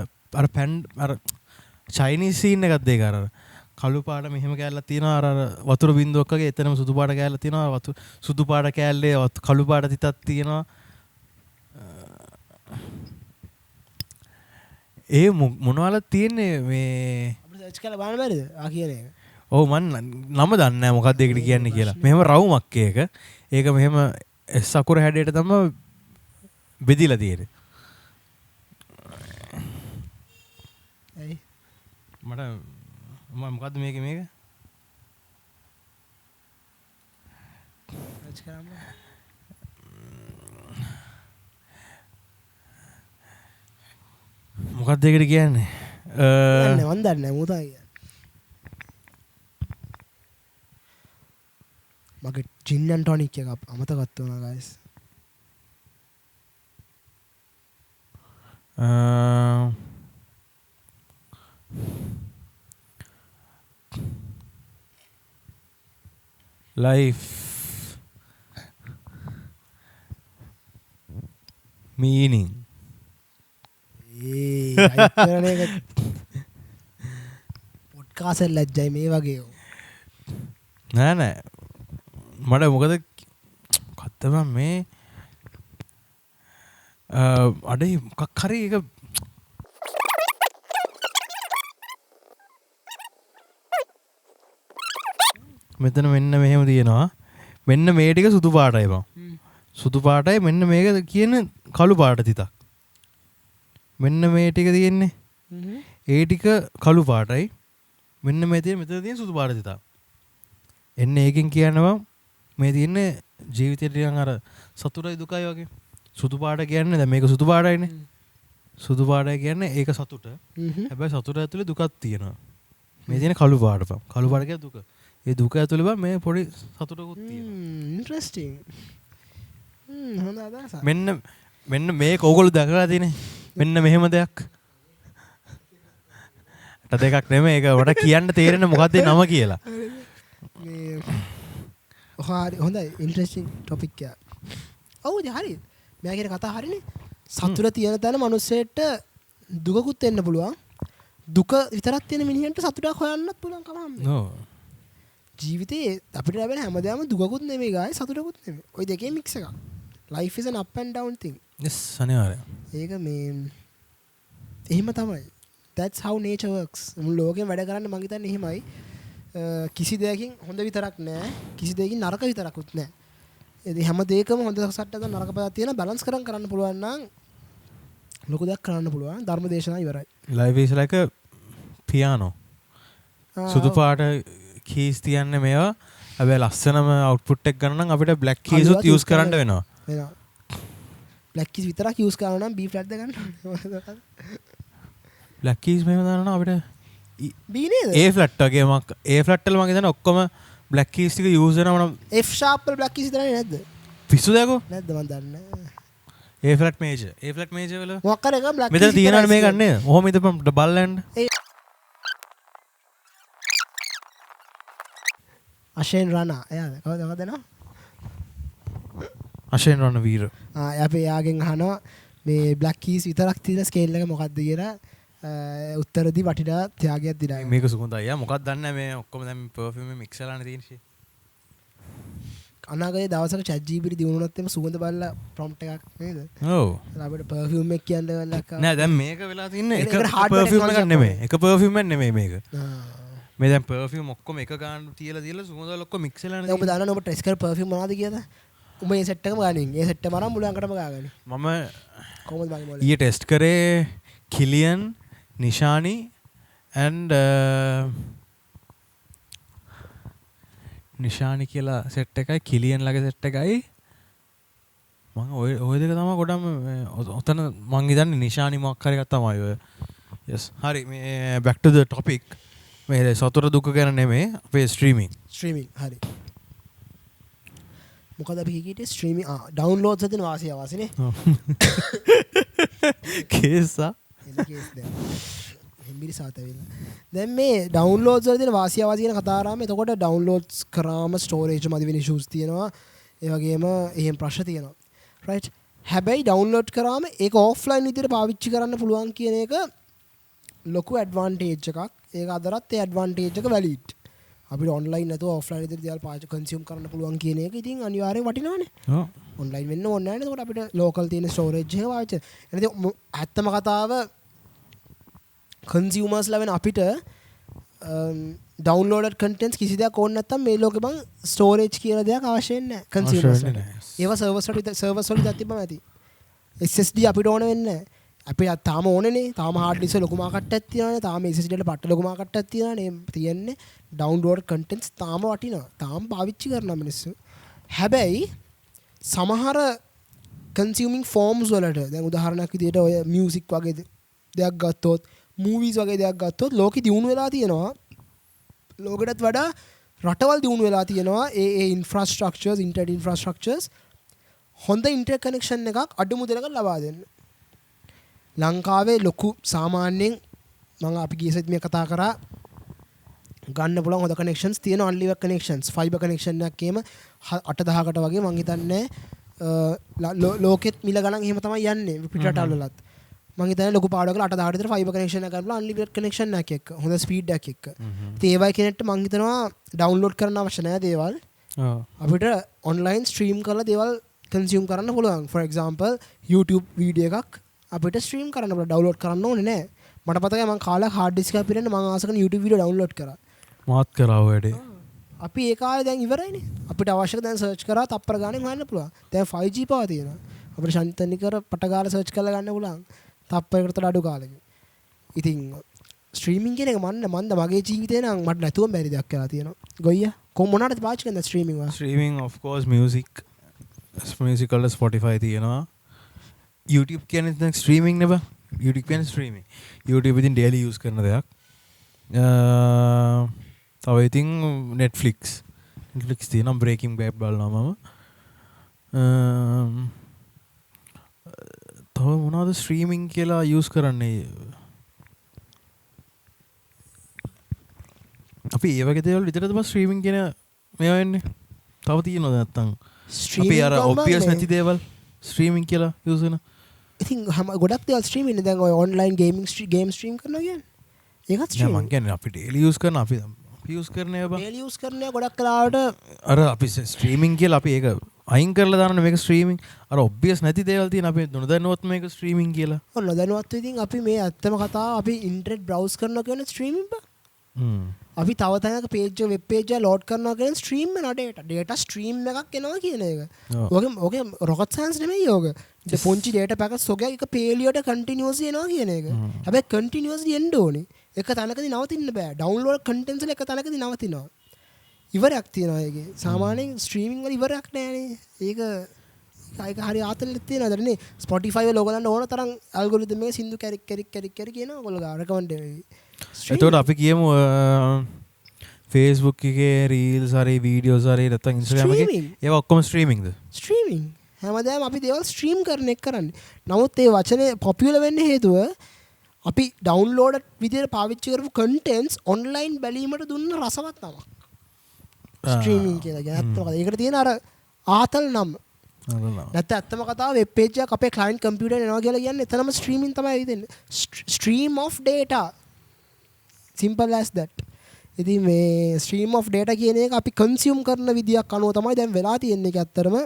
පැන් අර චයිනීස් සීන් එකක් දෙක අර කළු පාට මෙහෙම කෑල්ලක් තියෙනවා අර වතුර බින්දුවක් වගේ එතනම සුදු පාට කෑල්ලක් තියෙනවා සුදු පාට කෑල්ලේ කළු පාට තිතක් තියෙනවා ඒ මොනවද තියෙන්නේ මේ අපිට සර්ච් කරලා බලන්න බැරිද ආ කියන එක ඔව් මන් නම දන්නේ නැහැ මොකක්ද ඒකට කියන්නේ කියලා මෙහෙම රවුමක් ඒක මෙහෙම S අකුර හැඩයට තමයි බෙදිලා තියෙන්නේ ඇයි මට මොකද්ද මේක සර්ච් කරන්න මොකක්ද ඒකට කියන්නේ මන් දන්නේ නැහැ මොකද මගේ ජින් ඇන්ඩ් ටොනික් එක අමතකත් වුණා guys life meaning පොඩ්කාස්ට් එක ලැජ්ජයි මේ වගේ නෑ මට මොකද කත්තම මේ අඩේ මොකක් හරි එක මෙතන මෙන්න මෙහෙම තියෙනවා මෙන්න මේ ටික සුදු පාටයි බං සුදු පාටයි මෙන්න මේක කියන කළු පාට තිතක් මෙන්න මේ ටික තියෙන්නේ ඒ ටික කළු පාටයි මෙන්න මේ තියෙන මෙතන තියෙන සුදු පාට තිතක් එන්නේ ඒකෙන් කියනවා මේ තියෙන්නේ ජීවිතේට නිකන් අර සතුටයි දුකයි වගේ සුදු පාට කියන්නේ දැන් මේක සුදු පාටයිනේ සුදු පාටයි කියන්නේ ඒක සතුට හැබැයි සතුට ඇතුලේ දුකක් තියෙනවා මේ තියෙන කළු පාට පම් කළු පාට කියන්නේ දුක ඒ දුක ඇතුලේ බා මේ පොඩි සතුටකුත් තියෙනවා ඉන්ටරෙස්ටිං හොඳ අදහසක් මෙන්න මේක ඕගොල්ලෝ දැකලා තියෙන්නේ මෙන්න මෙහෙම දෙයක් අට දෙකක් නෙමෙයි ඒක මට කියන්න තේරෙන්නේ මොකද්ද නම කියලා මේ හරි හොඳයි ඉන්ටරෙස්ටිං ටොපික් එක ඔව් හරි මෙයා කියන කතාව හරිනේ සතුට තියෙන තැන මිනිස්සෙට දුකකුත් එන්න පුළුවන් දුක විතරක් තියෙන මිනිහෙන්ට සතුටක් හොයන්නත් පුළුවන් කමක් නෝ ජීවිතේ අපිට ලැබෙන හැමදාම දුකකුත් නෙමෙයි ගායි සතුටකුත් නෙමෙයි. ওই දෙකේ මික්ස් එකක්. life is an up and down thing. yes අනිවාර්යයෙන්. ඒක මේ එහෙම තමයි. that's how nature works. මුළු ලෝකෙම වැඩ කරන්නේ මං හිතන්නේ එහෙමයි. කිසි දෙයකින් හොඳ විතරක් නෑ. කිසි දෙයකින් නරක විතරකුත් නෑ. ඒ හැම දෙයකම හොඳ සට්ටක නරක පැත්තක් තියෙන බැලන්ස් කරන්න පුළුවන් නම් ලොකු දෙයක් කරන්න පුළුවන්. ධර්ම දේශනාව ඉවරයි. life is like a piano. සුදු පාට කීස් තියන්නේ මේවා හැබැයි ලස්සනම අවුට්පුට් එක ගන්න නම් අපිට බ්ලැක් කීස් උත් යූස් කරන්න වෙනවා බ්ලැක් කීස් විතරක් යූස් කරනවා නම් B ෆ්ලැට් ද ගන්න බ්ලැක් කීස් මෙහෙම දානවා නම් අපිට B නේද A ෆ්ලැට් වගේ මක් A ෆ්ලැට් වල මම හිතන්නේ ඔක්කොම බ්ලැක් කීස් ටික යූස් වෙනවා නම් F sharp වල බ්ලැක් කීස් විතරනේ නැද්ද පිස්සු දැකෝ නැද්ද මන් දන්නේ A ෆ්ලැට් මේජර් වල මොකක් කර එක බ්ලැක් මෙතන තියනනේ මේක ගන්න ඔහොම ඉදපම් බලන්න අශේන් රණා එයාද කවුද දන්නවා අශේන් රණ වීර අපි යාගෙන් අහනවා මේ බ්ලැක් කීස් විතරක් තියෙන ස්කේල් එක මොකක්ද කියලා උත්තරදී වටිනා ත්‍යාගයක් දිනයි මේක සුගඳයි යා මොකක්ද දන්නේ නැහැ මේ ඔක්කොම දැන් පර්ෆියුම් එක මික්ස් කරලානේ තියෙන ෂේ අනාගතයේ දවසක chat GPT දිනුනොත් එම සුගඳ බලලා prompt එකක් නේද ඔව් අපිට perfume එක කියන්න වෙලක් නෑ දැන් මේක වෙලා තින්නේ එක perfume එකක් නෙමෙයි එක perfume එකක් නෙමෙයි මේක මේ දැන් perfume ඔක්කොම එක ගන්න තියලා සුගඳ වල ඔක්කොම මික්ස් වෙලානේ දැන් ඔබ දන්නවනේ ඔබ ටෙස්ට් කර perfume මොනවද කියලා උඹ මේ සෙට් එකම ගානින් ඒ සෙට් එක මරන් මුළු අංකටම ගාගන්නේ මම කොහොමද මගේ මොලේ ඊයේ ටෙස්ට් කරේ කිලියන් නිෂානි and නිෂානි කියලා සෙට් එකයි කිලියන් ලගේ සෙට් එකයි මම ඔය දෙක තමයි ගොඩම ඔතන මං හිතන්නේ නිෂානි මොකක් හරි එකක් තමයි ඔය yes හරි මේ back to the topic මේ සතුට දුක ගැන නෙමෙයි අපේ ස්ට්‍රීමින් හරි මොකද අපි හිටියේ ස්ට්‍රීමින් ඩවුන්ලෝඩ්ස් හදන වාසිය වාසිනේ කේසා හෙම්බිරි සාතවෙලා දැන් මේ ඩවුන්ලෝඩ්ස් වල තියෙන වාසිය වාසිය කියන කතා ආරාම එතකොට ඩවුන්ලෝඩ්ස් කරාම ස්ටෝරේජ් මදි වෙන ඉෂුස් තියෙනවා ඒ වගේම එහෙම ප්‍රශ්න තියෙනවා රයිට් හැබැයි ඩවුන්ලෝඩ් කරාම ඒක ඔෆ්ලයින් විදිහට පාවිච්චි කරන්න පුළුවන් කියන එක ලොකු ඇඩ්වාන්ටේජ් එකක් ඒක අදටත් ඒ ඇඩ්වාන්ටේජ් එක වැලිඩ් අපිට ඔන්ලයින් නැතුව ඔෆ්ලයින් විදිහට දේවල් පාවිච්චි කන්සියුම් කරන්න පුළුවන් කියන එක ඉතින් අනිවාර්යෙන් වටිනවනේ ඔන්ලයින් වෙන්න ඕනේ නැහැ නේද? අපිට ලෝකල් තියෙන ස්ටෝරේජ් එක පාවිච්චි කරනවා. ඇත්තම කතාව කන්සියුමර්ස්ලා වෙන අපිට ඩවුන්ලෝඩඩ් කන්ටෙන්ට්ස් කිසි දෙයක් ඕනේ නැත්තම් මේ ලෝකෙ බං ස්ටෝරේජ් කියලා දෙයක් අවශ්‍ය නැහැ කන්සියුමර්ස්ලා. ඒවා සර්වර්ස් වලට තිබ්බම ඇති. SSD අපිට ඕන වෙන්නේ නැහැ. අපි තාම ඕනේනේ. තාම හાર્ඩ් ඩිස්ක් ලොකු මාකට්ටයක් තියෙනවානේ. තාම SSD වල පට්ට ලොකු මාකට්ටයක් තියෙනවානේ. තියෙන්නේ ඩවුන්ලෝඩ් කන්ටෙන්ට්ස් තාම වටිනවා. තාම පාවිච්චි කරනවා මිනිස්සු. හැබැයි සමහර කන්සියුමින් ෆෝම්ස් වලට දැන් උදාහරණයක් විදිහට ඔය මියුසික් වගේ දෙයක් ගත්තොත් මූවීස් වගේ දෙයක් ගත්තොත් ලෝකෙ දියුණු වෙලා තියෙනවා ලෝකෙටත් වඩා රටවල් දියුණු වෙලා තියෙනවා ඒ ඉන්ෆ්‍රාස්ට්‍රක්චර්ස් ඉන්ටර්නෙට් ඉන්ෆ්‍රාස්ට්‍රක්චර්ස් හොඳ ඉන්ටර්කනෙක්ෂන් එකක් අඩු මුදලකට ලබා දෙන්න ලංකාවේ ලොකු සාමාන්‍යයෙන් මම අපි ගියසෙත් මේ කතා කරා ගන්න පුළුවන් හොඳ කනෙක්ෂන්ස් තියෙන අන්ලිවර් කනෙක්ෂන්ස් ෆයිබර් කනෙක්ෂන් එකක් එහෙම 8-10කට වගේ මං හිතන්නේ ලෝකෙත් මිල ගණන් එහෙම තමයි යන්නේ පිටරටවල් වලත් මං හිතන්නේ ලොකු පාඩුවක 8-10කට විතර ෆයිබර් කනෙක්ෂන් එකක් ගන්නවා අන්ලිවර් කනෙක්ෂන් එකක් එක්ක හොඳ ස්පීඩ් එකක් එක්ක ඉතින් ඒ වගේ කෙනෙක්ට මං හිතනවා ඩවුන්ලෝඩ් කරන්න අවශ්‍ය නැහැ දේවල් අපිට ඔන්ලයින් ස්ට්‍රීම් කරලා දේවල් කන්සියුම් කරන්න පුළුවන් for example YouTube වීඩියෝ එකක් අපිට ස්ට්‍රීම් කරන්න පුළුවන් ඩවුන්ලෝඩ් කරන්න ඕනේ නැහැ මට පතකයි මං කාලයක් හાર્ඩ් ඩිස්ක් එකක් පිරෙන්න මං ආස කරන YouTube වීඩියෝ ඩවුන්ලෝඩ් කරා මාත් කරා වැඩේ අපි ඒ කාලේ දැන් ඉවරයිනේ අපිට අවශ්‍ය දැන් සර්ච් කරා තප්පර ගානේ හොයන්න පුළුවන් දැන් 5G පවා තියෙනවා අපිට ශාන්තනිකර පටගාලා සර්ච් කරලා ගන්න පුළුවන් තප්පරයකට අඩු කාලෙක ඉතින් ස්ට්‍රීමින් කියන එක මන්ද මගේ ජීවිතේ නම් මට නැතුවම බැරි දෙයක් කරලා තියෙනවා ගොයියා කොහොම මොනවාටද පාවිච්චි කරන්නේ ස්ට්‍රීමින් වා ස්ට්‍රීමින් of course music වල Spotify තියෙනවා YouTube කියන්නේ දැන් ස්ට්‍රීමින් නේ බා YouTube කියන්නේ ස්ට්‍රීමින් YouTube ඉතින් daily use කරන දෙයක් තව ඉතින් Netflix තියෙනවා Breaking Bad බලනවා මම තව මොනවද ස්ට්‍රීමින් කියලා use කරන්නේ අපි ඒ වගේ දේවල් විතරද බස් ස්ට්‍රීමින් කියන මේවා වෙන්නේ තව තියෙනවද නැත්තම් අපි අර obvious නැති දේවල් ස්ට්‍රීමින් කියලා use කරන ඉතින් ගොඩක් දේවල් ස්ට්‍රීමින් දැන් ඔය ඔන්ලයින් ගේමින් ගේම් ස්ට්‍රීම් කරනවා කියන්නේ ඒකත් ස්ට්‍රීමින් මම කියන්නේ අපි daily use කරන අපි use කරන්නේ බා daily use කරන්නේ ගොඩක් කලාවට අර අපි ස්ට්‍රීමින් කියලා අපි ඒක අයින් කරලා දාන්න මේක ස්ට්‍රීමින් අර obvious නැති දේවල් තියෙන අපි නොදන්නවත් මේක ස්ට්‍රීමින් කියලා ඔන්න නොදන්නවත් ඉතින් අපි මේ ඇත්තම කතාව අපි ඉන්ටර්නෙට් බ්‍රවුස් කරනවා කියන ස්ට්‍රීමින් බා අපි තව තැනක පේජ් එක වෙබ් පේජ් එක ලෝඩ් කරනවා කියන ස්ට්‍රීම් වෙන ඩේටා ස්ට්‍රීම් එකක් එනවා කියන එක. ඔගේ රොකට් සයන්ස් නෙමෙයි යෝග. ඒ පොන්චි ඩේටා පැකට්ස් ඔගේ එක පේලියට කන්ටිනියුස්ලි එනවා කියන එක. හැබැයි කන්ටිනියුස්ලි එන්න ඕනේ. එක තැනකදී නවතින්න බෑ. ඩවුන්ලෝඩ් කන්ටෙන්ට්ස් වල එක තැනකදී නවතිනවා. ඉවරයක් තියෙනවා ඒකේ. සාමාන්‍යයෙන් ස්ට්‍රීමින් වල ඉවරයක් නෑනේ. ඒක හරි ආතල්ලෙත් තියෙනවා දන්නේ. Spotify වල ඔයගොල්ලන්ට ඕන තරම් ඇල්ගොරිතම් එක සින්දු කැරික් කියනවා ඔයගොල්ලෝ ගා රෙකමන්ඩ් වෙයි. එතකොට අපි කියමු Facebook එකේ රීල්ස් හරි වීඩියෝස් හරි නැත්නම් Instagram එකේ ඒවා ඔක්කොම ස්ට්‍රීමින්ග්ද ස්ට්‍රීමින් හැමදාම අපි දේවල් ස්ට්‍රීම් කරන එක කරන්නේ නමුත් ඒ වචනේ පොපියුලර් වෙන්න හේතුව අපි ඩවුන්ලෝඩ් විදියට පාවිච්චි කරපු කන්ටෙන්ට්ස් ඔන්ලයින් බැලීමට දුන්න රසවත් නමක් ස්ට්‍රීමින් කියලා කියන්නේ ඇත්තම කතාව ඒකට තියෙන අර ආතල් නම් නැත්නම් ඇත්තම කතාව වෙබ් පේජ් එකක් අපේ ක්ලයන්ට් කම්පියුටර් එනවා කියලා කියන්නේ එතනම ස්ට්‍රීමින් තමයි වෙන්නේ stream of data simple as that ඉතින් මේ stream of data කියන එක අපි consume කරන විදියක් අනුව තමයි දැන් වෙලා තියෙන්නේ ඒක ඇත්තටම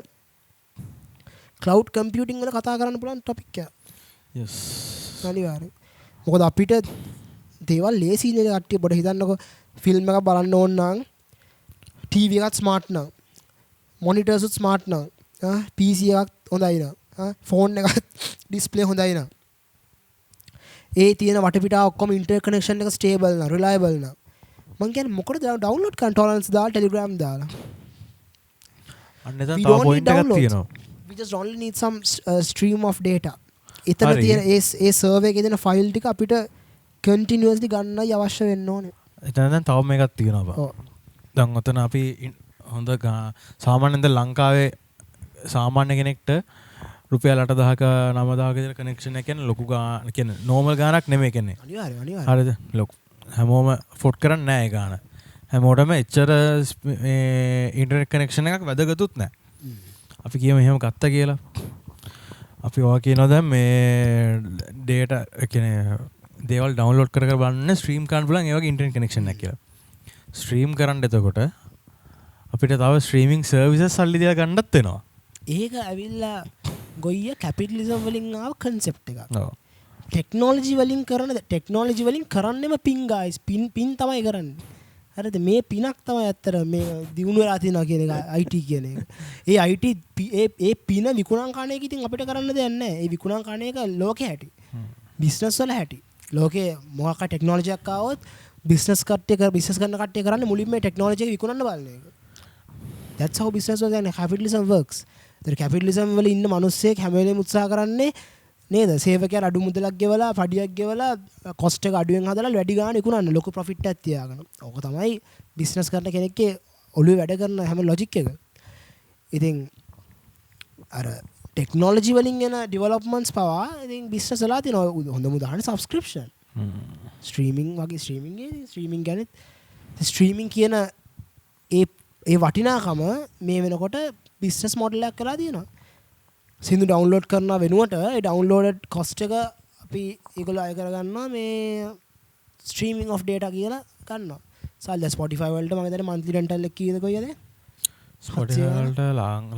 cloud computing වල කතා කරන්න පුළුවන් topic එක. yes අනිවාර්යයෙන්. මොකද අපිට දේවල් ලේසි නේ කට්ටිය පොඩ හිතන්නකෝ ෆිල්ම් එකක් බලන්න ඕන නම් TV එකත් smart නම් monitors උත් smart නම් PC එකක් හොඳයි නම් phone එකත් display හොඳයි නම් ඒ තියෙන වටපිටාව ඔක්කොම ඉන්ටර්කනෙක්ෂන් එක ස්ටේබල් නා රිලයබල් නා මං කියන්නේ මොකටද ඩවුන්ලෝඩ් කරන්න ටොරන්ට්ස් දාලා ටෙලිග්‍රෑම් දාලා අන්න එතන තව පොයින්ට් එකක් තියෙනවා we just only need some stream of data එතන තියෙන ඒ සර්වර් එකේ දෙන ෆයිල් ටික අපිට කන්ටිනියුස්ලි ගන්නයි අවශ්‍ය වෙන්න ඕනේ එතන දැන් තවම එකක් තියෙනවා බා දැන් ඔතන අපි හොඳ සාමාන්‍යයෙන් දැන් ලංකාවේ සාමාන්‍ය කෙනෙක්ට රුපියල් 8,000ක 9,000ක විතර කනෙක්ෂන් එක කියන්නේ ලොකු ගාන කියන්නේ නෝමල් ගානක් නෙමෙයි කියන්නේ. අනිවාර්යයෙන් හරිද? ලොකු හැමෝම ෆොට් කරන්නේ නැහැ ඒ ගාන. හැමෝටම එච්චර ඉන්ටර්නෙට් කනෙක්ෂන් එකක් වැදගත්ුත් නැහැ. අපි කියමු එහෙම ගත්තා කියලා. අපි ඔයා කියනවා දැන් මේ data කියන්නේ දේවල් ඩවුන්ලෝඩ් කර කර බලන්න ස්ට්‍රීම් කරන්න පුළුවන් ඒ වගේ ඉන්ටර්නෙට් කනෙක්ෂන් එකක් කියලා. ස්ට්‍රීම් කරන්න එතකොට අපිට තව ස්ට්‍රීමින් සර්විසස් සල්ලි දීලා ගන්නත් වෙනවා. ඒක ඇවිල්ලා ගොයිය කැපිටලිසම් වලින් ආව කන්සෙප්ට් එකක්. ඔව්. ටෙක්නොලොජි වලින් කරන්නෙම පින් ගයිස් පින් තමයි කරන්නේ. හරිද? මේ පිනක් තමයි ඇත්තට මේ දිනු වෙලා තියෙනවා කියන එක IT කියන එක. ඒ IT ඒ පින විකුණන් කන එක ඉතින් අපිට කරන්න දෙයක් නැහැ. ඒ විකුණන් කන එක ලෝකේ හැටි. බිස්නස් වල හැටි. ලෝකේ මොකක් හරි ටෙක්නොලොජි එකක් ආවොත් බිස්නස් කරන කට්ටිය කරන්නේ මුලින්ම මේ ටෙක්නොලොජි එක විකුණන්න බලන එක. That's how business works and capitalism works. The capitalism වල ඉන්න මිනිස්සෙක් හැම වෙලේම උත්සාහ කරන්නේ නේද? සේවකයන් අඩු මුදලක් ගෙවලා, පඩියක් ගෙවලා, කොස්ට් එක අඩුවෙන් හදලා වැඩි ගාණ විකුණන්න ලොකු ප්‍රොෆිට් එකක් තියාගෙන. ඕක තමයි බිස්නස් කරන කෙනෙක්ගේ ඔළුවේ වැඩ කරන හැම ලොජික් එක. ඉතින් අර ටෙක්නොලොජි වලින් එන ඩෙවලොප්මන්ට්ස් පවා ඉතින් බිස්නස් වල තියෙන හොඳම උදාහරණ සබ්ස්ක්‍රිප්ෂන්. ස්ට්‍රීමින් වගේ ස්ට්‍රීමින් ගැන ස්ට්‍රීමින් කියන ඒ වටිනාකම මේ වෙනකොට බිස්නස් මොඩල් එකක් කරලා තියෙනවා. සින්දු ඩවුන්ලෝඩ් කරන වෙනුවට ඒ ඩවුන්ලෝඩඩ් කොස්ට් එක අපි ඒගොල්ලෝ අය කරගන්නවා මේ ස්ට්‍රීමින් ඔෆ් ඩේටා කියලා ගන්නවා. සල්ලා Spotify වලට මම දැන් මන්ත්ලි රෙන්ටල් එක කීයද කොයිද? Spotify වලට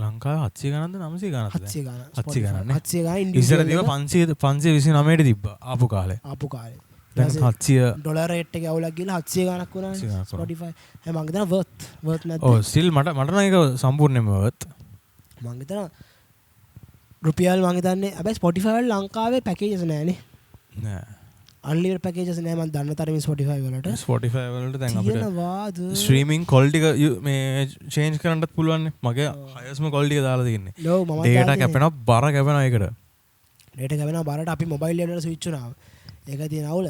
ලංකාවේ 700 ගණන්ද 900 ගණන්ද? 700 ගණන්. 700 ගණන් නේ. 700 ගණන් ඉස්සර තිබ්බ 529ට තිබ්බා ආපු කාලේ. දැන් 700 ඩොලර් රේට් එක අවුලක් ගිහලා 700 ගණක් වුණානේ Spotify. හැම මං හිතනවා worth නැද්ද? ඔව් ස්ටිල් මට නම් ඒක සම්පූර්ණයෙන්ම worth. මං හිතනවා රුපියල් මං හිතන්නේ හැබැයි Spotify වල ලංකාවේ පැකේජස් නැහැනේ. නෑ. අන්ලිමිටඩ් පැකේජස් නෑ මං දන්න තරමින් Spotify වලට. Spotify වලට දැන් අපිට ස්ට්‍රීමින් quality එක මේ change කරන්නත් පුළුවන් නේ. මගේ highest quality එක දාලා තියෙන්නේ. data කැපෙනවා බර කැපෙනවා ඒකට. data කැපෙනවා බරට අපි mobile වලට switch වුණා. ඒක තියෙන අවුල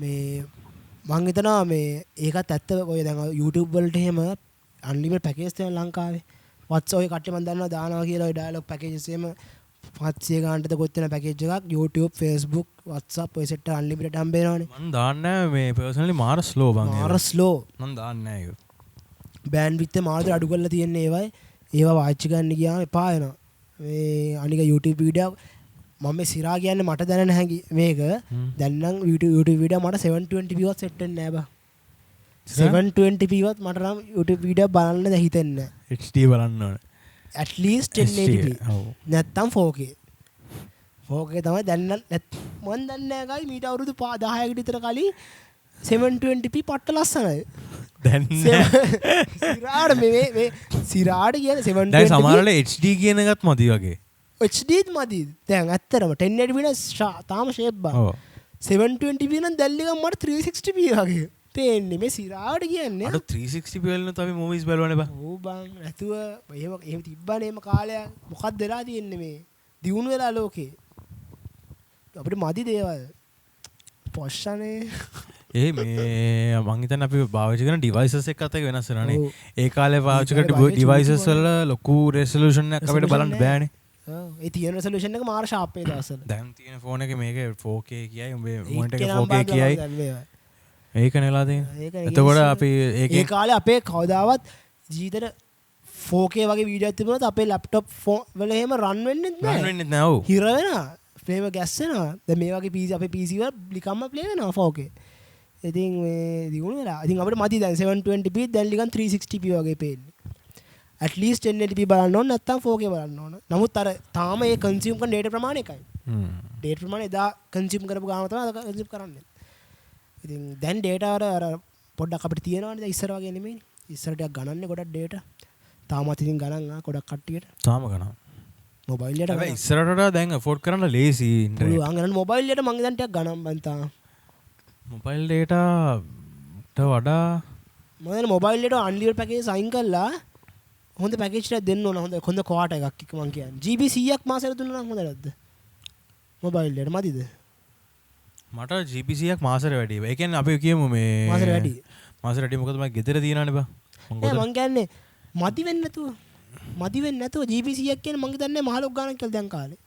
මේ මං හිතනවා මේ ඒකත් ඇත්ත ඔය දැන් YouTube වලට එහෙම අන්ලිමිටඩ් පැකේජ් තියෙනවා ලංකාවේ. WhatsApp ඔය කට්ටිය මං දන්නවා දානවා කියලා ඔය ඩයලොග් පැකේජස් එහෙම 700 ගානටද කොච්චර පැකේජ් එකක් YouTube Facebook WhatsApp ඔය සෙට් අන්ලිමිටඩ් හම්බ වෙනවනේ. මං දාන්නේ මේ personally මාර slow බං. මාර slow. මං දාන්නේ නැහැ ඒක. bandwidth එක මාර අඩු කරලා තියෙන්නේ ඒවා වාච් ගන්න ගියාම එපා වෙනවා. මේ අනික YouTube වීඩියෝ මම මේ සිරා කියන්නේ මට දැනෙන හැඟි මේක දැන් නම් YouTube වීඩියෝ මට 720p වත් සෙට් වෙන්නේ නැහැ බා 720p වත් මට නම් YouTube වීඩියෝ බලන්න දැන් හිතෙන්නේ නැහැ HD බලන්න ඕනේ at least 1080p නැත්තම් 4K 4K තමයි දැන් නම් මම දන්නේ නැහැ ගයි මීට අවුරුදු 10කට විතර කලින් 720p පට්ට ලස්සනයි දැන් සිරාට මේ සිරාට කියන්නේ 720p දැන් සමහරවල් HD කියන එකත් මදි වගේ HD මදි දැන් ඇත්තටම 1080p වෙන තාම ෂේප් බා 720p නම් දැල්ලිකම් මට 360p වගේ පේන්නේ මේ සිරාට කියන්නේ අර 360p වලින් තමයි මූවිස් බලවන්නේ බා ඕ බං නැතුව එහෙම තිබ්බනේ එහෙම කාලයක් මොකක්ද වෙලා තියෙන්නේ මේ දියුණු වෙලා ලෝකේ අපිට මදි දේවල් පොෂ්ෂනේ ඒ මේ මං හිතන්නේ අපි පාවිච්චි කරන devices එකත් එක්ක වෙනස් වෙනවානේ ඒ කාලේ පාවිච්චි කරන devices වල ලොකු resolution එකක් අපිට බලන්න බෑනේ ඒ තියෙන resolution එක මාර sharp ඒ දවස්වල දැන් තියෙන phone එකේ මේක 4K කියයි උඹේ monitor එක 4K කියයි ඒක නෙලා තියෙන්නේ එතකොට අපි ඒ කාලේ අපේ කවදාවත් ජීවිතේට 4K වගේ වීඩියෝයක් තිබුණොත් අපේ laptop වල එහෙම run වෙන්නේ නැහැ ඔව් හිර වෙනවා ෆ්ලේම ගැස්සෙනවා දැන් මේ වගේ PC අපේ PC වල ලිකම්ම ප්ලේ වෙනවා 4K ඉතින් මේ දිනුන වෙලා ඉතින් අපිට මදි දැන් 720p දැන් ලිකන් 360p වගේ පේන්නේ at least 1080p බලන්න ඕන නැත්නම් 4K බලන්න ඕන නමුත් අර තාම ඒ consume කරන data ප්‍රමාණය එකයි data ප්‍රමාණය එදා consume කරපු ගාම තමයි අද consume කරන්නේ ඉතින් දැන් data අර පොඩ්ඩක් අපිට තියෙනවානේ දැන් ඉස්සර වගේ නෙමෙයිනේ ඉස්සර ටිකක් ගණන්නේ ගොඩක් data තාමත් ඉතින් ගණන් ගොඩක් කට්ටියට තාම ගණන් මොබයිල් එකට හැබැයි ඉස්සරට වඩා දැන් afford කරන්න ලේසි ඉන්ටර්නෙට් පුළුවන් ගණන් මොබයිල් එකට මං දැන් ටිකක් ගණන් බන්තා මොබයිල් data ට වඩා මම දැන් මොබයිල් එකට අන්ලිමිටඩ් පැකේජ් සයින් කරලා හොඳ පැකේජ් එකක් දෙන්න ඕන හොඳ කෝටා එකක් එක්ක මං කියන්නේ GB 100ක් මාසෙට දුන්නා නම් හොඳ නැද්ද මොබයිල් එකට මදිද මට GB 100ක් මාසෙට වැඩි ඒ කියන්නේ අපි කියමු මේ මාසෙට වැඩි මොකද මම ගෙදර තියනවනේ බා මං කියන්නේ මදි වෙන්නේ නැතුව මදි වෙන්නේ නැතුව GB100ක් කියන මං හිතන්නේ මහලොක් ගානක් කියලා දැන් කාලේ.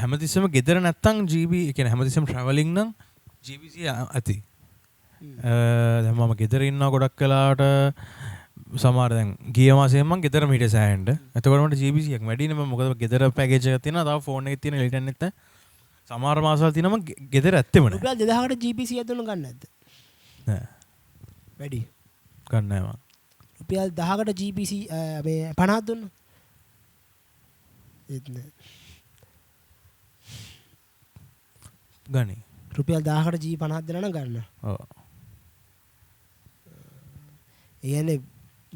හැමතිස්සෙම ගෙදර නැත්තම් GB ඒ කියන්නේ හැමතිස්සෙම ට්‍රැවලින් නම් GB100 ඇති. දැන් මම ගෙදර ඉන්නවා ගොඩක් වෙලාවට සමහර දැන් ගිය මාසෙම මම ගෙදරම හිටියේ සෑහෙන්න. එතකොට මට GB100ක් වැඩිනේ මම මොකද ගෙදර පැකේජ් එකක් තියෙනවා. තව ෆෝන් එකේ තියෙන ඉන්ටර්නෙට් නැහැ. සමහර මාසවල තියෙනවා මම ගෙදර ඇත්තෙම නැහැ. රුපියල් 2000කට GB100 දුන්න ගන්න නැද්ද? නෑ. වැඩි. ගන්න නෑ මම. රුපියල් 1000කට GB මේ 50ක් දුන්නා. ඒත් නෑ. ගනි. රුපියල් 1000කට G 50ක් දෙනා නම් ගන්න. ඔව්. ඒ කියන්නේ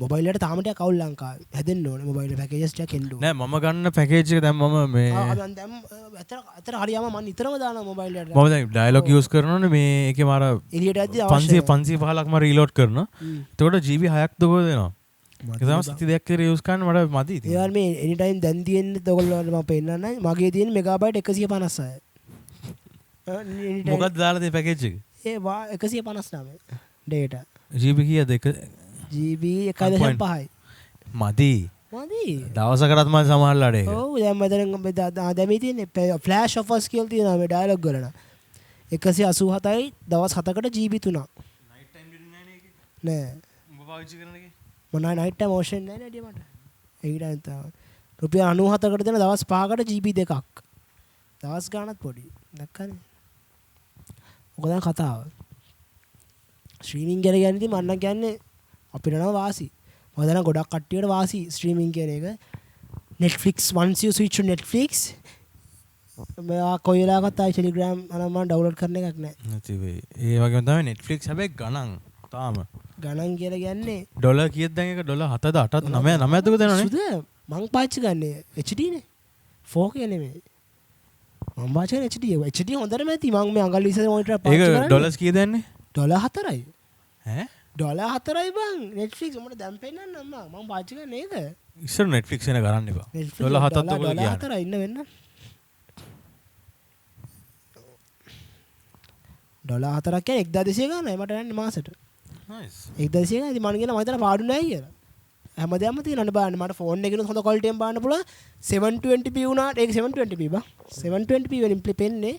මොබයිල් වලට තාම ටිකක් අවුල් ලංකාවේ. හැදෙන්න ඕනේ මොබයිල් පැකේජස් ටිකක් එන්න ඕනේ. නෑ මම ගන්න පැකේජ් එක දැන් මම මේ දැන් අතර හරියම මම නිතරම දානවා මොබයිල් වලට. මම දැන් ඩයලොග් යූස් කරනෝනේ මේ එකේ මාර එළියට ඇද්දි 515ක් මම රීලෝඩ් කරනවා. එතකොට GB 6ක් දකෝ දෙනවා. ඒක තමයි සති දෙකක් විතර යූස් කරන්න මට මදි ඉතින්. ඒ වගේ මේ එනි ටයිම් දැන් තියෙන්නේ ඔයගොල්ලෝ මම පෙන්නන්නයි. මගේ තියෙන මෙගාබයිට් 156. මොකක්ද දාලා තියෙන පැකේජ් එක? ඒ 159 data. GB කීයද? GB 1.5යි. මදි. මදි. දවසකටත් මම සමහරලාට ඒක. ඔව් දැන් මෙතන දැමී තියෙන්නේ ෆ්ලෑෂ් ඔෆර්ස් කියලා තියෙනවා මේ ඩයලොග් වල නම්. 187යි දවස් 7කට GB 3ක්. නයිට් ටයිම් දෙන්නේ නැහැ නේ ඒකේ. නෑ. උඹ පාවිච්චි කරන එකේ. මොන නයිට් ටයිම් ඕෂන් නෑ නේද මට. ඒකට තමයි. රුපියල් 97කට දෙන දවස් 5කට GB 2ක්. දවස් ගාණක් පොඩි. දැක්කනේ. ඔක දැන් කතාව. ස්ට්‍රීමින් ගැන කියන්නේ ඉතින් මම කියන්නේ අපිට නම් වාසි. මොකද නම් ගොඩක් කට්ටියට වාසි ස්ට්‍රීමින් කියන එක. Netflix once you switch to Netflix මෙයා කොයි වෙලාවකත් ආයි Telegram අනම් මම ඩවුන්ලෝඩ් කරන එකක් නැහැ. නැති වෙයි. ඒ වගේම තමයි Netflix හැබැයි ගණන් තාම. ගණන් කියලා කියන්නේ ඩොලර් කීයද දැන් එක ඩොලර් 7ද 8ද 9ද 9ද දෙනවනේ. සුද මං පාවිච්චි ගන්නේ HD නේ. 4K නෙමෙයි. මම පාවිච්චි කරන්නේ HD. HD හොඳටම ඇති. මම මේ අඟල් 20 මොනිටර් පාවිච්චි කරන්නේ. ඒක ඩොලර්ස් කීයද යන්නේ? ඩොලර් 4යි. ඈ? ඩොලර් 4යි බං. Netflix මට දැන් පෙන්නන්න මම පාවිච්චි කරන්නේ ඒක. ඉස්සර Netflix එන කරන්න එපා. ඩොලර් 7ක් ඔයගොල්ලෝ ඩොලර් කියන්නේ. 4යි ඉන්න වෙන්න. ඩොලර් 4ක් කියන්නේ 1200 ගානයි මට යන්නේ මාසෙට. නයිස්. 1200 ගානයි මම කියන මම හිතලා පාඩු නැහැ කියලා. හැමදේම තියෙනවනේ බලන්න මට ෆෝන් එකේ හොඳ ක්වොලිටි එකෙන් බලන්න පුළුවන් 720p වුණාට ඒක 720p බං 720p වෙනින් පෙන්නේ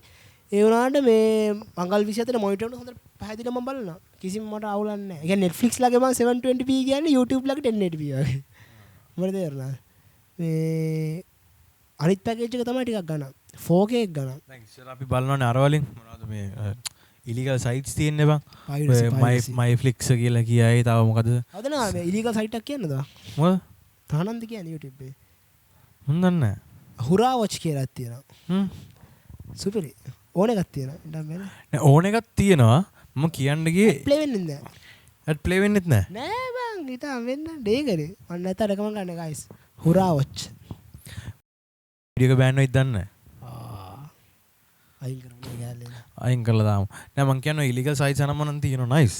ඒ වුණාට මේ මංගල් 24 මොනිටර් එක හොඳට පැහැදිලිව මම බලනවා කිසිම මට අවුලක් නැහැ. ඒ කියන්නේ Netflix ලගේ මම 720p කියන්නේ YouTube ලගේ 1080p වගේ. මොකද තේරුණා? මේ අනිත් පැකේජ් එක තමයි ටිකක් ගන්න. 4K එක ගන්න. දැන් ඉස්සර අපි බලනවානේ අර වලින් මොනවද මේ ඉලිගල් සයිට්ස් තියෙන්නේ බං. මයිෆ්ලික්ස් කියලා කියයි තව මොකද? අද නා මේ ඉලිගල් සයිට් එකක් කියන්නද? මොකද? තානන්ද කියන්නේ YouTube එකේ. මන් දන්නේ නැහැ. හුරා වොච් කියලා තියෙනවා. හ්ම්. සුපිරි. ඕන එකක් තියෙනවා. නෑ ඕන එකක් තියෙනවා. මම කියන්න ගියේ ප්ලේ වෙන්නේ නැහැ. ඇඩ් ප්ලේ වෙන්නෙත් නැහැ. නෑ බං ඉතින් වෙන්න ඩේකනේ. මම නැත්නම් රෙකමන්ඩ් කරන්න ගයිස්. හුරා වොච්. වීඩියෝ එක බෑන් වෙයිද දන්නේ නැහැ. අයින් කරමු ගෑල්ලේ. අයින් කරලා දාමු. නෑ මං කියන්නේ ඉලිගල් සයිට්ස් අනම නම් තියෙනවා නයිස්.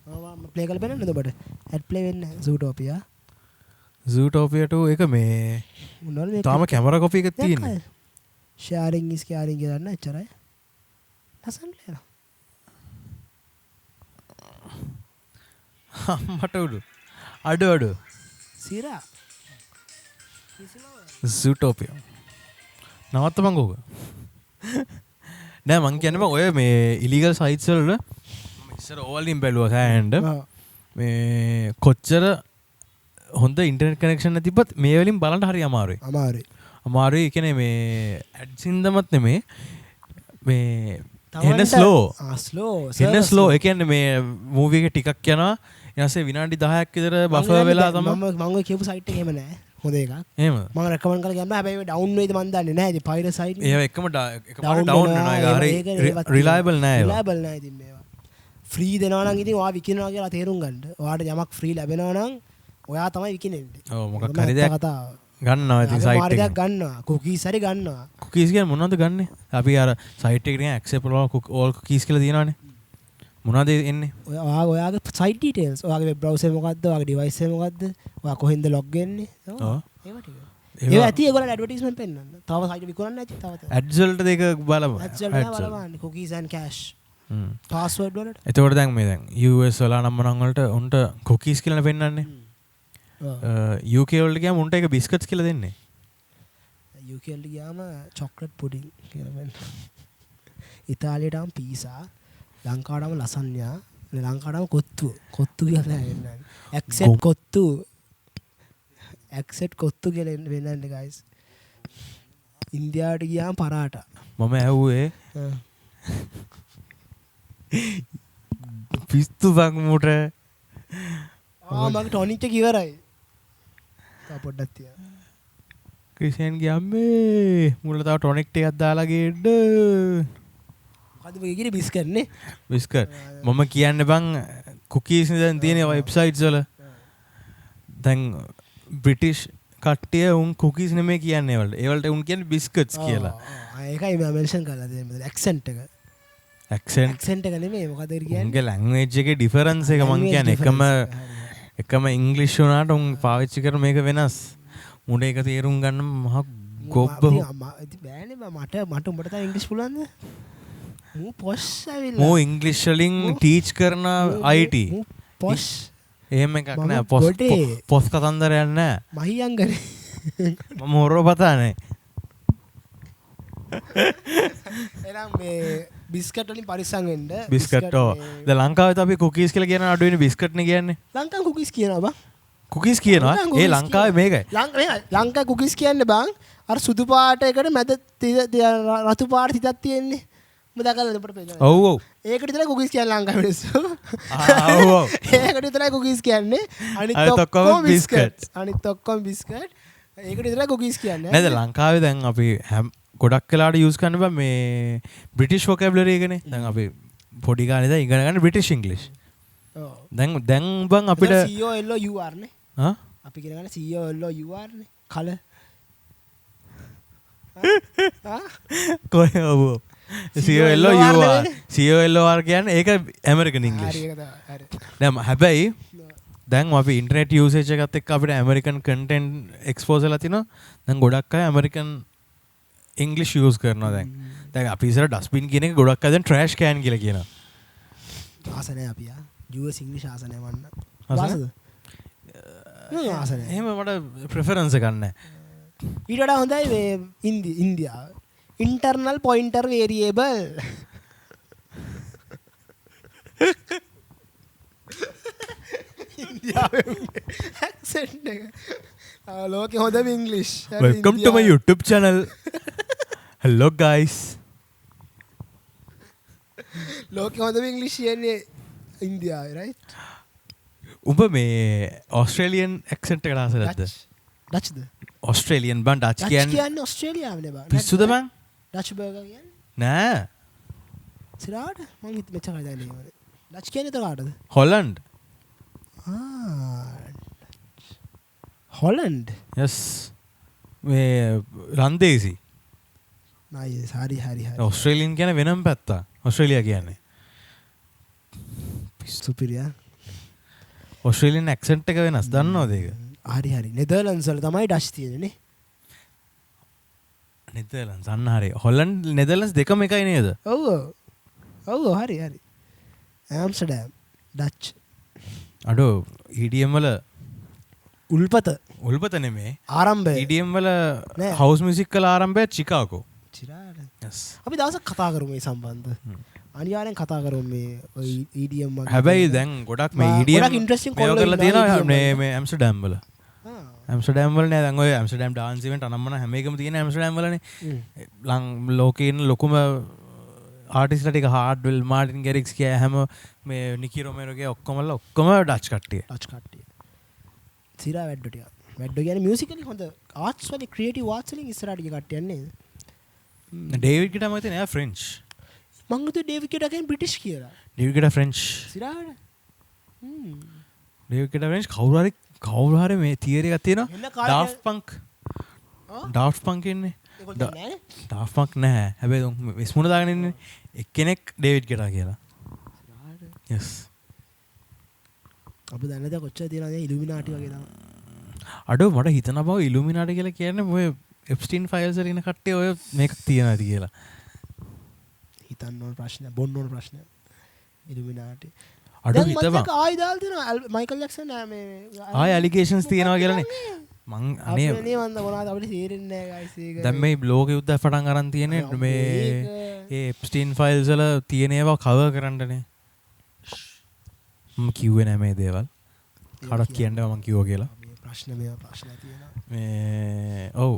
මම ප්ලේ කරලා බලන්නද ඔබට? ඇඩ් ප්ලේ වෙන්නේ නැහැ. Zootopia. Zootopia 2 එක මේ මොනවද මේ? තාම කැමරා කොපි එකක් තියෙන්නේ. sharing is caring කියලා නෑ එච්චරයි. ලස්සන ලේන. මට උඩු. අඩු. සිරා. Zootopia. නවත්තපන් ඕක. නෑ මං කියන්නේ බං ඔය මේ ඉලිගල් සයිට්ස් වල මම ඉස්සර ඕවලින් බැලුවා සෑහෙන්න. මේ කොච්චර හොඳ ඉන්ටර්නෙට් කනෙක්ෂන් නැතිවත් මේ වලින් බලන්න හරි අමාරුයි. අමාරුයි කියන්නේ මේ ඇඩ්ස් ඉඳමත් නෙමේ මේ එන ස්ලෝ. එන ස්ලෝ. ඒ කියන්නේ මේ මූවි එක ටිකක් යනවා ඊට පස්සේ විනාඩි 10ක් විතර බෆර් වෙලා තමයි මම ඔය කියපු සයිට් එක එහෙම නෑ. හොඳ එකක්. එහෙම. මම රෙකමන්ඩ් කරලා ගියාම හැබැයි ඩවුන් වෙයිද මන් දන්නේ නැහැ. ඉතින් පයිරට් සයිට් ඒව එකම එකපාරට ඩවුන් වෙනවා. ඒක හරි රිලයබල් නෑ ඒවා. රිලයබල් නෑ ඉතින් මේවා. ෆ්‍රී දෙනවා නම් ඉතින් ඔයා විකිනවා කියලා තේරුම් ගන්න. ඔයාට යමක් ෆ්‍රී ලැබෙනවා නම් ඔයා තමයි විකිනෙන්නේ. ඔව් මොකක් හරි දෙයක් ගන්නවා ඉතින් සයිට් එක. මාර්ගයක් ගන්නවා. කුකීස් හරි ගන්නවා. කුකීස් කියන්නේ මොනවද ගන්නෙ? අපි අර සයිට් එකට ගියා accept all cookies කියලා තියෙනවානේ. මොනවද එන්නේ? ඔයාගේ සයිට් ඩීටේල්ස්. ඔයාගේ වෙබ් බ්‍රවුසර් මොකද්ද? ඔයාගේ ඩිවයිස් එක මොකද්ද? ඔයා කොහෙන්ද ලොග් වෙන්නේ? ඔව්. ඒවා ටික. ඒවා ඇති ඒගොල්ලන් ඇඩ්වර්ටයිස්මන්ට් පෙන්නන්න. තව සයිට් විකුණන්න නැති තව. ඇඩ්ස් වලට දෙක බලමු. ඇඩ්ස් වලට බලන්න. cookies and cache. පාස්වර්ඩ් වලට. එතකොට දැන් මේ දැන් US වල නම් වලට උන්ට cookies කියලා පෙන්නන්නේ. UK වලට ගියාම උන්ට ඒක බිස්කට්ස් කියලා දෙන්නේ. UK වලට ගියාම චොක්ලට් පුඩින් කියලා වෙන. ඉතාලියටම පීසා, ලංකාවටම ලසන්යා, ලංකාවටම කොත්තු කියලා එන්නේ. ඇක්සෙට් කොත්තු කියලා වෙනන්නේ guys. ඉන්දියාවට ගියාම පරාටා. මම ඇහුවේ පිස්තු බං මුට. මගේ ටොනික් එක ඉවරයි. තා පොඩ්ඩක් තියා. ක්‍රිස්තියන්ගේ අම්මේ මුල තව ටොනික් ටිකක් දාලා ගේන්න. මොකද මේ කිරි බිස්කට් නේ? බිස්කට්. මම කියන්නේ බං කුකීස් නේ දැන් තියෙන වෙබ්සයිට්ස් වල. දැන් බ්‍රිටිෂ් කට්ටිය උන් කුකීස් නෙමෙයි කියන්නේ ඒවලට. ඒවලට උන් කියන්නේ බිස්කට්ස් කියලා. ඒකයි මම මෙන්ෂන් කරලා තියෙන්නේ. ඇක්සන්ට් එක. ඇක්සන්ට් එක නෙමෙයි මොකද කියන්නේ? උන්ගේ ලැන්ග්වේජ් එකේ ඩිෆරන්ස් එක මං කියන්නේ එකම ඉංග්ලිෂ් වුණාට උන් පාවිච්චි කරන මේක වෙනස්. මුඩ ඒක තේරුම් ගන්න මහ ගොබ්බ. බෑනේ මට උඹට තව ඉංග්‍රීසි පුළුවන්ද? මූ පොෂ් ඇවිල්ලා. මූ ඉංග්‍රීසි වලින් ටීච් කරන IT. මූ පොෂ්. එහෙම එකක් නෑ. පොස් කතන්දරයක් නෑ. මහියංගනේ. මම හොරව පතානේ. එහෙනම් මේ බිස්කට් වලින් පරිස්සම් වෙන්න. බිස්කට් ඔව්. දැන් ලංකාවේ අපි කුකීස් කියලා කියන අඩුවෙනේ බිස්කට් නේ කියන්නේ. ලංකාවේ කුකීස් කියනවා බං. කුකීස් කියනවා. ඒ ලංකාවේ මේකයි. ලංකාවේ කුකීස් කියන්නේ බං අර සුදු පාට එකට මැද රතු පාට තිතක් තියෙන්නේ. ඔබ දැකලාද උඹට පේනවා. ඔව් ඔව්. ඒකට විතරයි කුකීස් කියන්නේ ලංකාවේ මිනිස්සු. ඔව් ඔව්. ඒකට විතරයි කුකීස් කියන්නේ. අනිත් ඔක්කොම බිස්කට්. ඒකට විතරයි කුකීස් කියන්නේ. නේද ලංකාවේ දැන් අපි ගොඩක් වෙලාට යූස් කරන්න බෑ මේ බ්‍රිටිෂ් වොකැබුලරි එකනේ. දැන් අපි පොඩි කාලේ ඉඳන් ඉගෙන ගන්න බ්‍රිටිෂ් ඉංග්ලිෂ්. ඔව්. දැන් බං අපිට COLOUR නේ. හා? අපි ඉගෙන ගන්න COLOUR නේ. කල. හා? කොහේ ඔව්. COLOR කියන්නේ ඒක ඇමරිකන් ඉංග්ලිෂ්. හරි ඒක තමයි. හරි. දැන් හැබැයි දැන් අපි ඉන්ටර්නෙට් යූසේජ් එකත් එක්ක අපිට ඇමරිකන් කන්ටෙන්ට් එක්ස්පෝස් වෙලා තිනවා. දැන් ගොඩක් අය ඇමරිකන් ඉංග්ලිෂ් යූස් කරනවා දැන්. දැන් අපි ඉස්සර ඩස්බින් කියන එක ගොඩක් අය දැන් ට්‍රෑෂ් කෑන් කියලා කියනවා. ආස නැහැ අපි ආ. US ඉංග්ලිෂ් ආස නැහැ මන්න. ආසද? ආස නැහැ. එහෙම මට ප්‍රෙෆරන්ස් එකක් නැහැ. ඊට වඩා හොඳයි මේ ඉන්දියාව. Internal pointer variable. ඉන්දියාවේ ඇක්සන්ට් එක. ලෝකේ හොඳම English. Welcome to my YouTube channel. Hello guys. ලෝකේ හොඳම ඉංග්ලිෂ් කියන්නේ ඉන්දියාවේ right? උඹ මේ ඔස්ට්‍රේලියන් ඇක්සන්ට් එකට ආස නැද්ද? ඩච්ද? ඔස්ට්‍රේලියන් බං ඩච් කියන්නේ ඔස්ට්‍රේලියාවනේ බං. පිස්සුද බං? ඩච් බර්ගර් කියන්නේ? නෑ. සිරාට මම මෙච්චර කතා කරන්නේ. ඩච් කියන්නේ තකාටද? හොලන්ඩ්. හොලන්ඩ්? yes. මේ රන්දේසි. nice හරි. ඔස්ට්‍රේලියන් කියන්නේ වෙනම පැත්ත. ඔස්ට්‍රේලියා කියන්නේ. සුපිරියා. ඔස්ට්‍රේලියන් ඇක්සන්ට් එක වෙනස්. දන්නවද ඒක? හරි. නෙදර්ලන්ඩ්ස් වල තමයි ඩච් තියෙන්නේ නේ. නෙදර්ලන්ඩ්ස් අන්න හරි. හොලන්ඩ් නෙදර්ලන්ඩ්ස් දෙකම එකයි නේද? ඔව් හරි. Amsterdam Dutch. අඩෝ EDM වල උල්පත නෙමේ. ආරම්භය. EDM වල හවුස් මියුසික් වල ආරම්භය චිකාගෝ. චිරාට. yes. අපි දවසක් කතා කරමු මේ සම්බන්ධ. අනිවාර්යෙන් කතා කරමු මේ EDM වගේ. හැබැයි දැන් ගොඩක් මේ EDM ගොඩක් ඉන්ටරෙස්ටිං මේක කරලා තියෙනවා මේ ඇම්ස්ටර්ඩම් වල. ඇම්ස්ටර්ඩම් වල නෑ දැන් ඔය ඇම්ස්ටර්ඩම් ඩාන්ස් ඉවෙන්ට් අනම්මන හැම එකම තියෙන ඇම්ස්ටර්ඩම් වලනේ. ලෝකේ ඉන්න ලොකුම ආටිස්ට්ලා ටික හાર્ඩ්වෙල් මාටින් ගැරික්ස් කිය හැම මේ නිකි රොමෙරෝගේ ඔක්කොම ඩච් කට්ටිය. සිරා වැඩ්ඩෝ ටික. වැඩ්ඩෝ කියන්නේ මියුසිකලි හොඳ ආර්ට්ස් වලින් ක්‍රියේටිව් ආර්ට්ස් වලින් ඉස්සරහට ගිය කට්ටියක් නේද? ඩේවිඩ් ගිටා මම හිතන්නේ එයා ෆ්‍රෙන්ච්. මං හිතුවේ ඩේවිඩ් ගිටා කියන්නේ බ්‍රිටිෂ් කියලා. David Guetta French. සිරාට. ඩේවිඩ් ගිටා ෆ්‍රෙන්ච් කවුරු හරි මේ තියරි එකක් තියෙනවා. ඩාෆ්ට් පන්ක් ඉන්නේ. ඩාෆ්ට් පන්ක් නැහැ. හැබැයි විස්මුණ දාගෙන ඉන්නේ එක්කෙනෙක් ඩේවිඩ් ගිටා කියලා. yes. අපි දන්නේ නැද කොච්චර තියනවද ඉලුමිනාටි වගේ තමයි. අඩෝ මට හිතන බව ඉලුමිනාටි කියලා කියන්නේ ඔය එප්ස්ටීන් ෆයිල්ස් වල ඉන්න කට්ටිය ඔය මේක තියනවාද කියලා. හිතන්න ඕන ප්‍රශ්න, බොන්න ඕන ප්‍රශ්න. ඉලුමිනාටි. අඩු හිතපන් ආයි දාලා තියෙනවා මයිකල් ජැක්සන් මේ ආයි ඇලිගේෂන්ස් තියෙනවා කියලානේ මං අනේ අපේ වන්ද මොනවද අපිට තේරෙන්නේ නැහැ ගයිස් ඒක දැන් මේ ලෝක යුද්ධ පටන් අරන් තියෙන්නේ මේ ඒ එප්ස්ටීන් ෆයිල්ස් වල තියෙන ඒවා කවර් කරන්නනේ මම කිව්වේ නෑ මේ දේවල් කාටවත් කියන්න මම කිව්වා කියලා ප්‍රශ්න තියෙනවා මේ ඔව්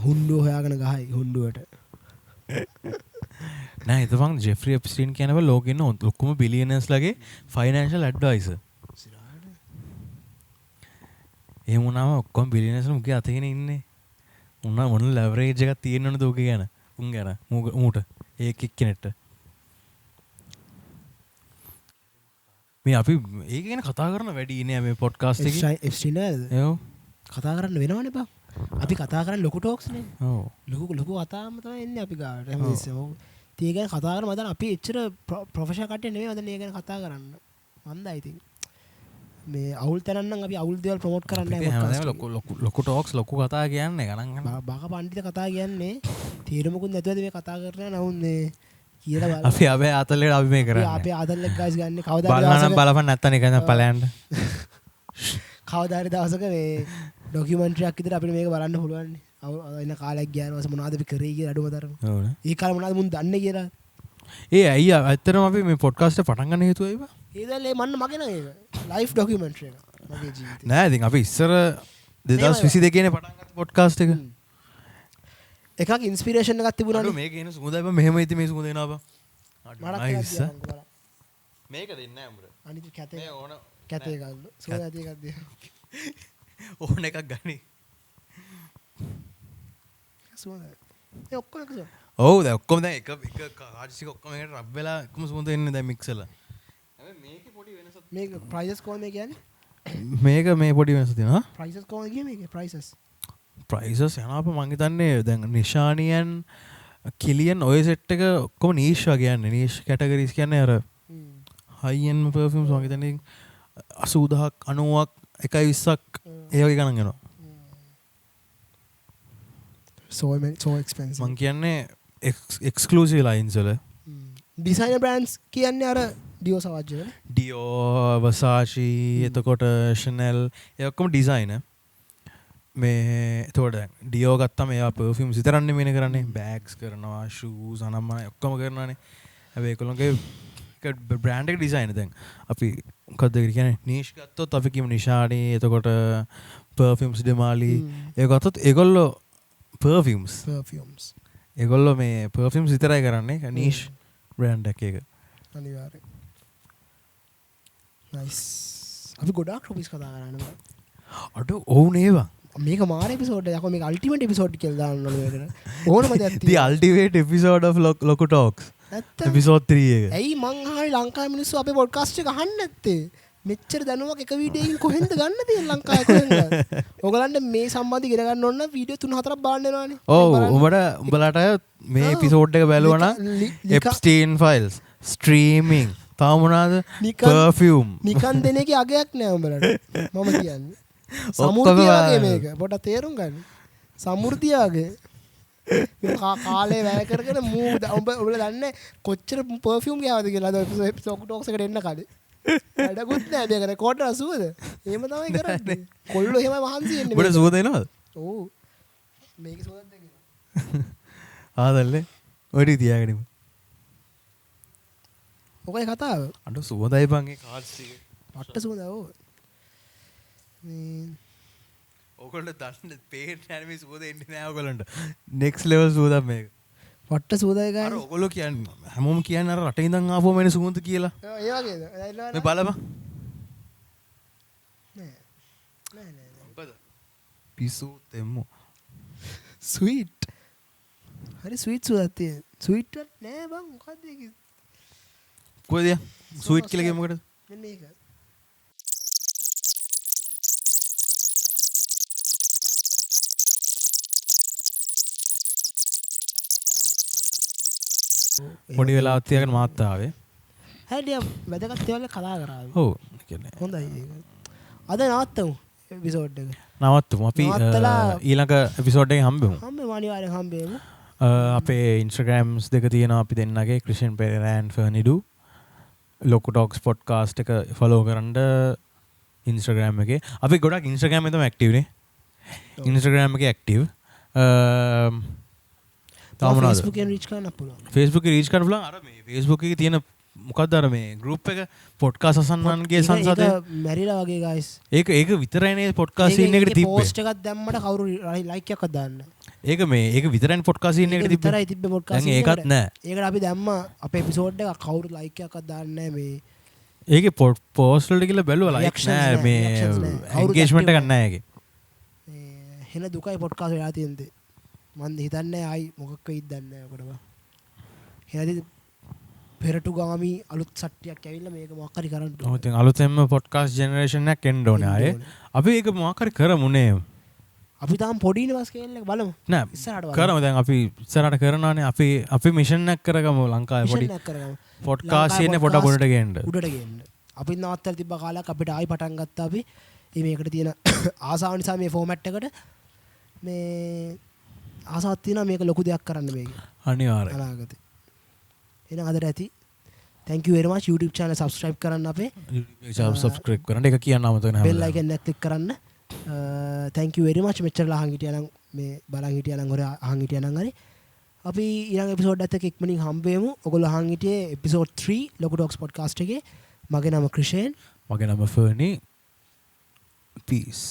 හුන්ඩුව හොයාගෙන ගහයි හුන්ඩුවට නෑ එතපන් ජෙෆ්රි එප්ස්ටීන් කියනව ලෝකෙ ඉන්න ලොකුම බිලියනර්ස් ලගේ ෆයිනෑන්ෂල් ඇඩ්වයිසර් එහෙම වුණාම ඔක්කොම බිලියනර්ස් මුගේ අතගෙන ඉන්නේ උන්න මොන ලෙවරේජ් එකක් තියෙනවද උගේ ගැන උන් ගැන ඌට ඒක එක්කෙනෙක්ට මේ අපි ඒක ගැන කතා කරන වැඩි ඉන්නේ මේ පොඩ්කාස්ට් එකේ එප්ස්ටීන් නේද කතා කරන්න වෙනවනේ බං අපි කතා කරන්නේ ලොකු ටොක්ස් නේ ඔව් ලොකු කතාවම තමයි එන්නේ අපි ගාවට හැමතිස්සෙම ඒ ගැන කතා කරන මදන් අපි එච්චර ප්‍රොෆෙෂනල් කට්ටිය නෙමෙයි මදන් ඒ ගැන කතා කරන්න මන්දා ඉතින් මේ අවුල් තැනන් නම් අපි අවුල් දේවල් ප්‍රොමෝට් කරන්නේ නැහැ ලොකු ටොක්ස් ලොකු කතා කියන්නේ ගණන් ගන්න බාක පඬිත කතා කියන්නේ තීරමුකුත් නැතුවද මේ කතා කරන්නේ නවුන්නේ කියලා බලන්න අපි අපේ ආතල්ලේ අපි මේ කරන්නේ අපේ ආතල්ලේ ගයිස් ගන්න කවදාද බලන්න බලපන් නැත්තම් නිකන් ඵලයන්ට කවදා හරි දවසක මේ ඩොකියුමන්ටරි එකක් විතර අපිට මේක බලන්න පුළුවන් නේ එන කාලයක් ගියාම මොනවද අපි කරේ කියලා අඩුම තරම ඕනේ ඒ කාලේ මොනවද මුන් දන්නේ කියලා ඒ අයියා ඇත්තටම අපි මේ පොඩ්කාස්ට් එක පටන් ගන්න හේතුව ඒවා ඒදල්ලේ මන්න මගේ නේද ලයිෆ් ඩොකියුමන්ටරි එක මගේ ජීවිතේ නෑ ඉතින් අපි ඉස්සර 2022 නේ පටන් ගත්ත පොඩ්කාස්ට් එක එකක් ඉන්ස්පිරේෂන් එකක් තිබුණානේ මේක එන සුමුදයි බං මෙහෙම ඉතින් මේ සුමුද එනවා බං නයිස් මේක දෙන්නේ නෑ උඹට අනිත් කැතේ මේ ඕන කැතේ ගන්න සුමුද ඇති එකක් දෙන්න ඕන එකක් ගනි සුමුද ඒ ඔක්කොම එකද ඔව් දැන් ඔක්කොම දැන් එක කාඩ්ස් ඔක්කොම එකට රබ් වෙලා එකම සුමුද එන්නේ දැන් මික්ස් වෙලා හැබැයි මේකේ පොඩි වෙනසක් මේක ප්‍රයිසස් කොහොමද කියන්නේ මේක මේ පොඩි වෙනසක් තියෙනවා ප්‍රයිසස් කොහොමද කියන්නේ මේකේ ප්‍රයිසස් ප්‍රයිසස් යනවා අප මං හිතන්නේ දැන් නිෂානියන් කිලියන් ඔය සෙට් එක ඔක්කොම නීෂ් වගේ යන්නේ නීෂ් කැටගරිස් කියන්නේ අර හයි එන්ඩ් පර්ෆියුම්ස් මං හිතන්නේ 80000ක් 90ක් 120ක් ඒ වගේ ගණන් යනවා so expensive මං කියන්නේ එක්ස්ක්ලූසිව් ලයින්ස් වල ඩිසයිනර් බ්‍රෑන්ඩ්ස් කියන්නේ අර ඩියෝ සවාජ් වල ඩියෝ වසාචි එතකොට ෂනෙල් ඒ ඔක්කොම ඩිසයිනර් මේ එතකොට ඩියෝ ගත්තම ඒවා පර්ෆියුම්ස් විතරන්නේ මේන කරන්නේ බෑග්ස් කරනවා ෂූස් අනම්මන ඔක්කොම කරනවානේ හැබැයි ඒගොල්ලෝගේ බ්‍රෑන්ඩ් එක ඩිසයින් දැන් අපි මොකක්ද කියන්නේ නීෂ් ගත්තොත් අපි කියමු නිෂානි එතකොට පර්ෆියුම්ස් ඩෙමාලි ඒ ගත්තොත් ඒගොල්ලෝ පර්ෆියුම්ස් ඒගොල්ලෝ මේ පර්ෆියුම්ස් විතරයි කරන්නේ නීෂ් බ්‍රෑන්ඩ් එකක අනිවාර්යෙන් නයිස් අපි ගොඩාක් ටොපික්ස් කතා කරනවා අඩ ඔව් නේවා මේක මාර එපිසෝඩ් එකක් මේක අල්ටිමේට් එපිසෝඩ් කියලා දාන්න ඕනේ මේකට ඕනම දෙයක් the ultimate episode of Loco Talks episode 3 එක ඇයි මං අහන්නේ ලංකාවේ මිනිස්සු අපේ පොඩ්කාස්ට් එක අහන්නේ නැත්තේ මෙච්චර දැනුමක් එක වීඩියෝ එකකින් කොහෙන්ද ගන්න තියෙන්නේ ලංකාවේ කොහෙන්ද ඔයගලන්ට මේ සම්බන්ධ ඉගෙන ගන්න ඕන නම් වීඩියෝ 3-4ක් බලන්න වෙනවානේ ඔව් උඹලට මේ එපිසෝඩ් එක බැලුවා නම් Epstein files streaming තාම මොනවාද perfume නිකන් දෙන එකේ අගයක් නෑ උඹලට මම කියන්නේ සමෘද්ධිය වගේ මේක පොඩ්ඩක් තේරුම් ගන්න සමෘද්ධිය වගේ කාලේ වැය කරගෙන ඔබලා දන්නේ කොච්චර පර්ෆියුම් ගෑවද කියලා අද එපිසෝඩ් ටොක්ස් එකට එන්න කලින් වැඩකුත් නෑ මේක රෙකෝඩ් අසුවද එහෙම තමයි කරන්නේ කොල්ලෝ එහෙමයි මහන්සි වෙන්නේ ඔබට සුවද එනවද ඔව් මේක සුවද දෙන්නේ ආදල්ලේ ඔය තියාගනිමු ඔකයි කතාව අඬ සුවදයි බං ඒ කාඩ්ස් ටික පට්ට සුවද ඔව් ඔයගොල්ලෝ දන්නේ පේන්න යන්නේ මේ සුවද එන්නේ නෑ ඔයගොල්ලන්ට නෙක්ස්ට් ලෙවල් සුවදක් මේක පට්ට සුවදයි ගන්න අර ඔයගොල්ලෝ කියන්නේ හැමෝම කියන්නේ අර රට ඉඳන් ආපුවම එන සුවඳ කියලා ඒ වගේද මේ බලපන් නෑ මොකද පිසු තෙම්මු ස්වීට් හරි ස්වීට් සුවදක් තියෙන ස්වීට් නෑ බං මොකද්ද ඒක කොහෙද ස්වීට් කියලා කිව්ව මොකටද මෙන්න මේක පොඩි වෙලාවක් තියාගෙන මාත් ආවේ හැටිය වැදගත් දේවල් කතා කරා ඔව් කියන්නේ හොඳයි ඒක අද නවත්තමු එපිසෝඩ් එක නවත්තමු අපි ඊළඟ එපිසෝඩ් එකේ හම්බෙමු අනිවාර්යෙන් හම්බෙමු අපේ ඉන්ස්ටාග්‍රෑම්ස් දෙක තියෙනවා අපි දෙන්නගේ ක්‍රිෂන් පෙරේරා and ෆර්නිඩු ලොකු ටොක්ස් පොඩ්කාස්ට් එක ෆලෝ කරන්න ඉන්ස්ට්‍රග්‍රෑම් එක අපි ගොඩක් ඉන්ස්ට්‍රගෑම් එතම ඇක්ටිවනේ ඉන්ස්ට්‍රග්‍රෑම් එක ඇක්ටව් ෆේස්බුක් රීච් කරන්න පුළුවන් ෆේස්බුක් රීච් කරන්න පුළුවන් අර මේ ෆේස්බුක් එකේ තියෙන මොකක්ද අර මේ ගෲප් එක පොඩ්කාස්ට් අසන්නන්ගේ සංසදය මැරිලා වගේ ගයිස් ඒක විතරයිනේ පොඩ්කාස්ට් සීන් එකට තිබ්බේ පෝස්ට් එකක් දැම්මට කවුරු ලයික් එකක් දාන්න ඒක මේ ඒක විතරයිනේ පොඩ්කාස්ට් සීන් එකට තිබ්බේ විතරයි තිබ්බේ පොඩ්කාස්ට් දැන් ඒකත් නෑ ඒකට අපි දැම්මා අපේ එපිසෝඩ් එක කවුරු ලයික් එකක් දාන්නේ නැහැ මේ ඒකේ පෝස්ට් වලට ගිහලා බැලුවා ලයික් නෑ මේ එන්ගේජ්මන්ට් එකක් නෑ ඒකේ හෙන දුකයි පොඩ්කාස්ට් වෙලා තියෙන්නේ මන් හිතන්නේ ආයි මොකක් වෙයිද දන්නේ නැහැ ඔකටම හෙනදී පෙරටු ගාමි අලුත් සට්ටියක් ඇවිල්ලා මේක මොකක් හරි කරන්න ඕන. ඔව් දැන් අලුතෙන්ම පොඩ්කාස්ට් ජෙනරේෂන් එකක් එන්න ඕනේ ආයේ. අපි ඒක මොකක් හරි කරමුනේ. අපි තාම පොඩිනේ බස් ස්කේල් එක බලමු. නෑ ඉස්සරහට කරමු දැන් අපි ඉස්සරහට කරනවානේ අපි මිෂන් එකක් කරගමු ලංකාවේ පොඩි. මිෂන් එකක් කරගමු. පොඩ්කාස්ට් ඉන්නේ පොඩ උඩට ගේන්න. උඩට ගේන්න. අපි නවත්තලා තිබ්බ කාලයක් අපිට ආයි පටන් ගත්තා අපි. මේකට තියෙන ආසාව නිසා මේ ෆෝමැට් එකට මේ ආසාවක් තියෙනවා මේක ලොකු දෙයක් කරන්න මේක. අනිවාර්යයෙන්. අනාගතේ. එහෙනම් අදට ඇති thank you very much YouTube channel subscribe කරන්න අපේ YouTube channel subscribe කරන්න ඒක කියන්න අමතක නැහැ bell icon එක click කරන්න thank you very much මෙච්චරලා අහන් හිටියා නම් මේ බලන් හිටියා නම් ඔර අහන් හිටියා නම් හරි අපි ඊළඟ එපිසෝඩ් එකත් එක්ක ඉක්මනින් හම්බ වෙමු ඔයගොල්ලෝ අහන් හිටියේ එපිසෝඩ් 3 ලොකු ටොක්ස් පොඩ්කාස්ට් එකේ මගේ නම ක්‍රිෂේන් මගේ නම ෆර්නි peace